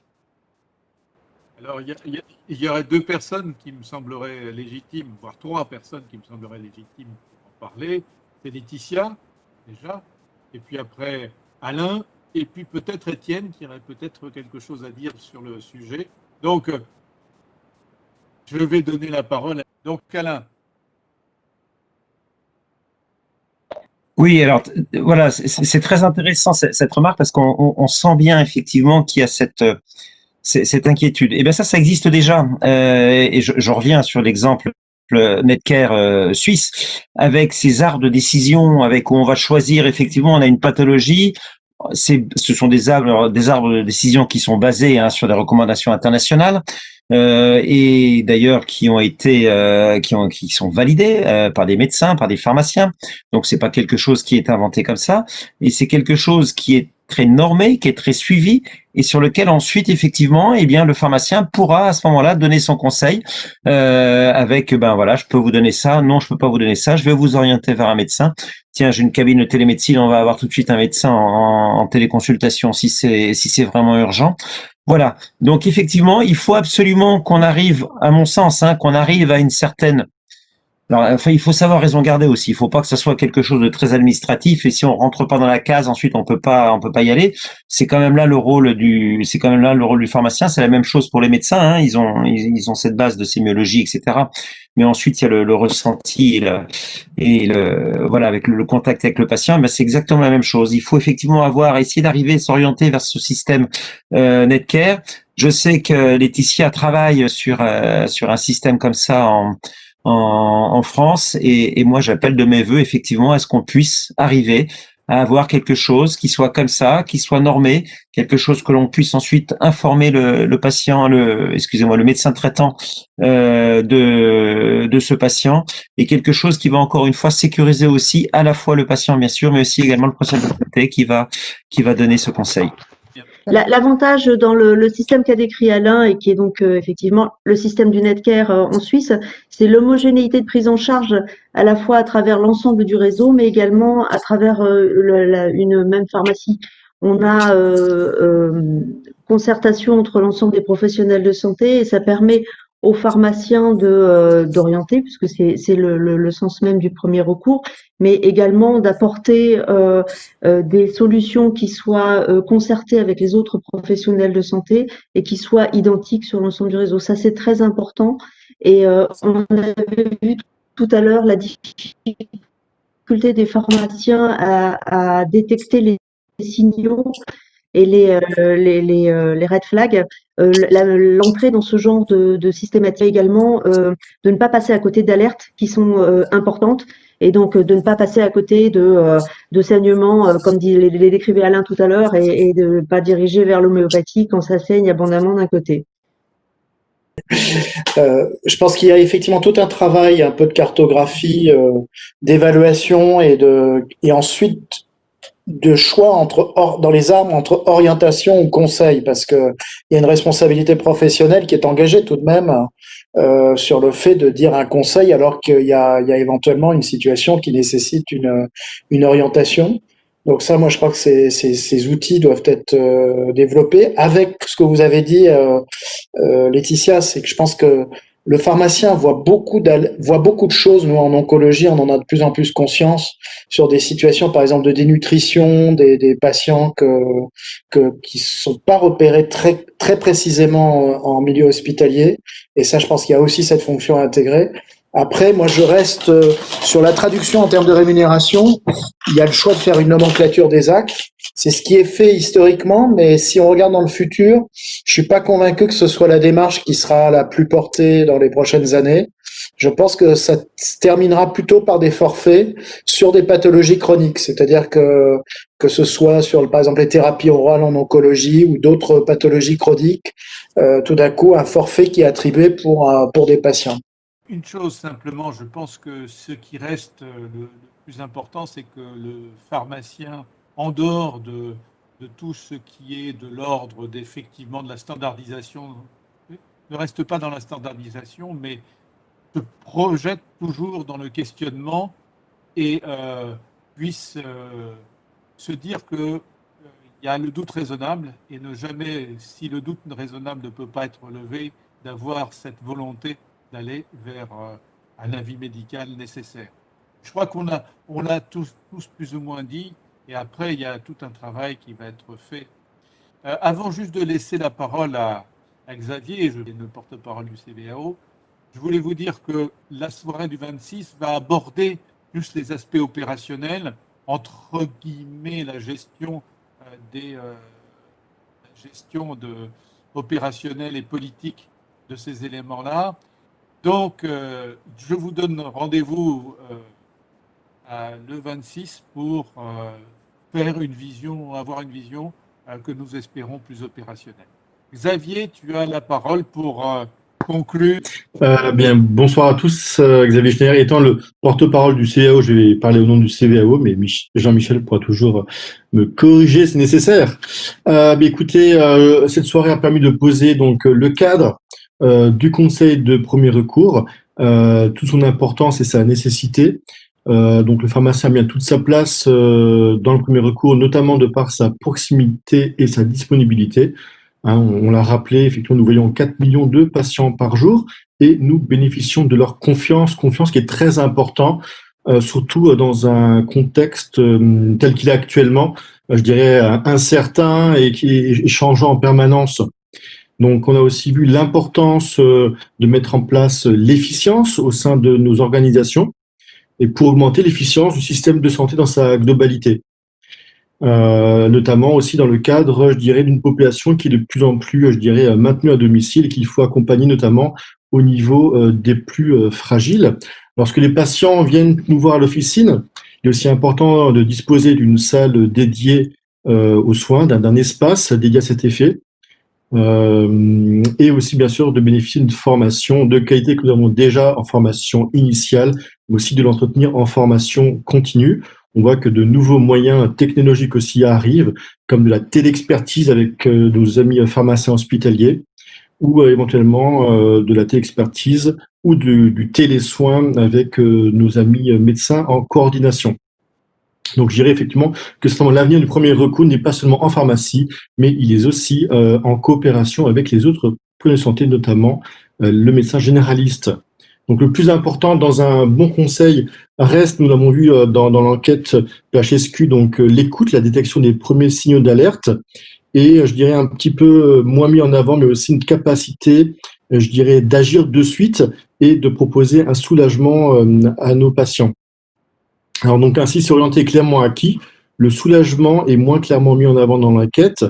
Alors, il y aurait deux personnes qui me sembleraient légitimes, voire trois personnes qui me sembleraient légitimes pour en parler. C'est Laetitia, déjà, et puis après Alain, et puis peut-être Étienne, qui aurait peut-être quelque chose à dire sur le sujet. Donc, je vais donner la parole. Donc, Alain.
Oui, alors voilà, c'est très intéressant cette remarque parce qu'on sent bien effectivement qu'il y a cette inquiétude. Et bien ça existe déjà. Et je reviens sur l'exemple Netcare suisse avec ses arbres de décision, avec où on va choisir effectivement, on a une pathologie. Ce sont des arbres de décision qui sont basés sur des recommandations internationales et d'ailleurs qui ont été qui sont validés par des médecins, par des pharmaciens. Donc c'est pas quelque chose qui est inventé comme ça, et c'est quelque chose qui est très normé, qui est très suivi et sur lequel ensuite effectivement, eh bien, le pharmacien pourra à ce moment-là donner son conseil avec, ben voilà, je peux vous donner ça, non, je peux pas vous donner ça, je vais vous orienter vers un médecin. Tiens, j'ai une cabine de télémédecine, on va avoir tout de suite un médecin en téléconsultation si c'est vraiment urgent. Voilà. Donc effectivement, il faut absolument qu'on arrive, à mon sens, hein, qu'on arrive à une certaine. Alors, enfin, il faut savoir raison garder aussi. Il faut pas que ça soit quelque chose de très administratif. Et si on rentre pas dans la case, ensuite on peut pas y aller. C'est quand même là le rôle du pharmacien. C'est la même chose pour les médecins. Hein. Ils ont cette base de sémiologie, etc. Mais ensuite il y a le ressenti voilà, avec le contact avec le patient. Ben, c'est exactement la même chose. Il faut effectivement essayer d'arriver, s'orienter vers ce système Netcare. Je sais que Laetitia travaille sur un système comme ça en France et moi j'appelle de mes vœux effectivement à ce qu'on puisse arriver à avoir quelque chose qui soit comme ça, qui soit normé, quelque chose que l'on puisse ensuite informer le patient, le médecin traitant de ce patient et quelque chose qui va encore une fois sécuriser aussi à la fois le patient bien sûr, mais aussi également le professionnel de santé qui va donner ce conseil.
L'avantage dans le système qu'a décrit Alain et qui est donc effectivement le système du Netcare en Suisse, c'est l'homogénéité de prise en charge à la fois à travers l'ensemble du réseau, mais également à travers une même pharmacie. On a concertation entre l'ensemble des professionnels de santé et ça permet aux pharmaciens d'orienter, puisque c'est le sens même du premier recours, mais également d'apporter des solutions qui soient concertées avec les autres professionnels de santé et qui soient identiques sur l'ensemble du réseau. Ça, c'est très important. Et on avait vu tout à l'heure la difficulté des pharmaciens à détecter les signaux et les red flags, l'entrée dans ce genre de systématique également, de ne pas passer à côté d'alertes qui sont importantes et donc de ne pas passer à côté de saignements, comme les décrivait Alain tout à l'heure, et de ne pas diriger vers l'homéopathie quand ça saigne abondamment d'un côté.
Je pense qu'il y a effectivement tout un travail, un peu de cartographie, d'évaluation et ensuite de choix dans les armes entre orientation ou conseil, parce que il y a une responsabilité professionnelle qui est engagée tout de même sur le fait de dire un conseil alors qu'il y a éventuellement une situation qui nécessite une orientation. Donc ça, moi, je crois que ces outils doivent être développés avec ce que vous avez dit, Laetitia, c'est que je pense que le pharmacien voit beaucoup de choses. Nous, en oncologie, on en a de plus en plus conscience sur des situations, par exemple, de dénutrition, des patients qui sont pas repérés très, très précisément en milieu hospitalier. Et ça, je pense qu'il y a aussi cette fonction à intégrer. Après, moi, je reste sur la traduction en termes de rémunération. Il y a le choix de faire une nomenclature des actes. C'est ce qui est fait historiquement, mais si on regarde dans le futur, je suis pas convaincu que ce soit la démarche qui sera la plus portée dans les prochaines années. Je pense que ça se terminera plutôt par des forfaits sur des pathologies chroniques, c'est-à-dire que ce soit sur, par exemple, les thérapies orales en oncologie ou d'autres pathologies chroniques, tout d'un coup, un forfait qui est attribué pour des patients.
Une chose simplement, je pense que ce qui reste le plus important, c'est que le pharmacien, en dehors de tout ce qui est de l'ordre d'effectivement de la standardisation, ne reste pas dans la standardisation, mais se projette toujours dans le questionnement et puisse se dire que il y a le doute raisonnable et ne jamais, si le doute raisonnable ne peut pas être levé, d'avoir cette volonté d'aller vers un avis médical nécessaire. Je crois qu'on l'a tous plus ou moins dit, et après, il y a tout un travail qui va être fait. Avant juste de laisser la parole à Xavier, je suis le porte-parole du CVAO, je voulais vous dire que la soirée du 26 va aborder plus les aspects opérationnels, entre guillemets la gestion opérationnelle et politique de ces éléments-là. Donc, je vous donne rendez-vous le 26 pour avoir une vision que nous espérons plus opérationnelle. Xavier, tu as la parole pour conclut.
Bien, bonsoir à tous. Xavier Schneider étant le porte-parole du CVAO, je vais parler au nom du CVAO, mais Jean-Michel pourra toujours me corriger si nécessaire. Écoutez, cette soirée a permis de poser donc le cadre du conseil de premier recours, toute son importance et sa nécessité. Donc le pharmacien a bien toute sa place dans le premier recours, notamment de par sa proximité et sa disponibilité. Hein, on l'a rappelé, effectivement, nous voyons 4 millions de patients par jour et nous bénéficions de leur confiance qui est très important, surtout dans un contexte tel qu'il est actuellement, je dirais incertain et qui est changeant en permanence. Donc, on a aussi vu l'importance de mettre en place l'efficience au sein de nos organisations et pour augmenter l'efficience du système de santé dans sa globalité. Notamment aussi dans le cadre, je dirais, d'une population qui est de plus en plus, je dirais, maintenue à domicile et qu'il faut accompagner notamment au niveau des plus fragiles. Lorsque les patients viennent nous voir à l'officine, il est aussi important de disposer d'une salle dédiée aux soins, d'un espace dédié à cet effet. Et aussi bien sûr de bénéficier d'une formation de qualité que nous avons déjà en formation initiale, mais aussi de l'entretenir en formation continue. On voit que de nouveaux moyens technologiques aussi arrivent, comme de la téléexpertise avec nos amis pharmaciens hospitaliers, ou éventuellement de la téléexpertise ou du télésoin avec nos amis médecins en coordination. Donc, je dirais effectivement que l'avenir du premier recours n'est pas seulement en pharmacie, mais il est aussi en coopération avec les autres professionnels de santé, notamment le médecin généraliste. Donc, le plus important dans un bon conseil reste, nous l'avons vu dans l'enquête PHSQ, donc l'écoute, la détection des premiers signaux d'alerte, et je dirais un petit peu moins mis en avant, mais aussi une capacité, je dirais, d'agir de suite et de proposer un soulagement à nos patients. Alors donc ainsi, c'est orienté clairement à qui? Le soulagement est moins clairement mis en avant dans l'enquête.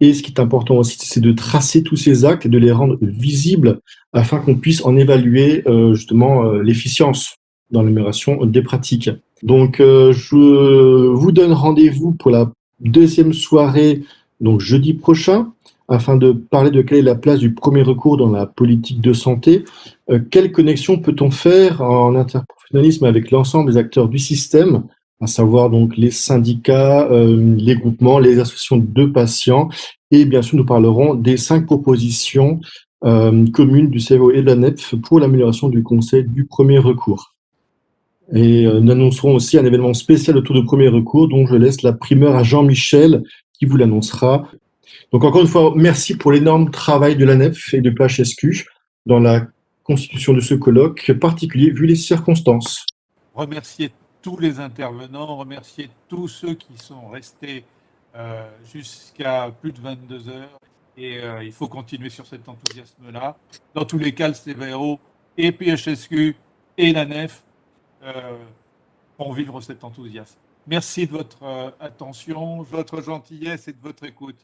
Et ce qui est important aussi, c'est de tracer tous ces actes et de les rendre visibles afin qu'on puisse en évaluer justement l'efficience dans l'amélioration des pratiques. Donc je vous donne rendez-vous pour la deuxième soirée, donc jeudi prochain, afin de parler de quelle est la place du premier recours dans la politique de santé. Quelle connexion peut-on faire en interprofessionnalisme avec l'ensemble des acteurs du système, à savoir donc les syndicats, les groupements, les associations de patients, et bien sûr nous parlerons des 5 propositions communes du CVAO et de la NEF pour l'amélioration du conseil du premier recours. Et nous annoncerons aussi un événement spécial autour du premier recours, dont je laisse la primeur à Jean-Michel qui vous l'annoncera. Donc encore une fois, merci pour l'énorme travail de la NEF et de PHSQ dans la constitution de ce colloque particulier vu les circonstances.
Remercier tous les intervenants, remercier tous ceux qui sont restés jusqu'à plus de 22 heures. Et il faut continuer sur cet enthousiasme-là. Dans tous les cas, le CVAO et PHSQ et la NEF font vivre cet enthousiasme. Merci de votre attention, de votre gentillesse et de votre écoute.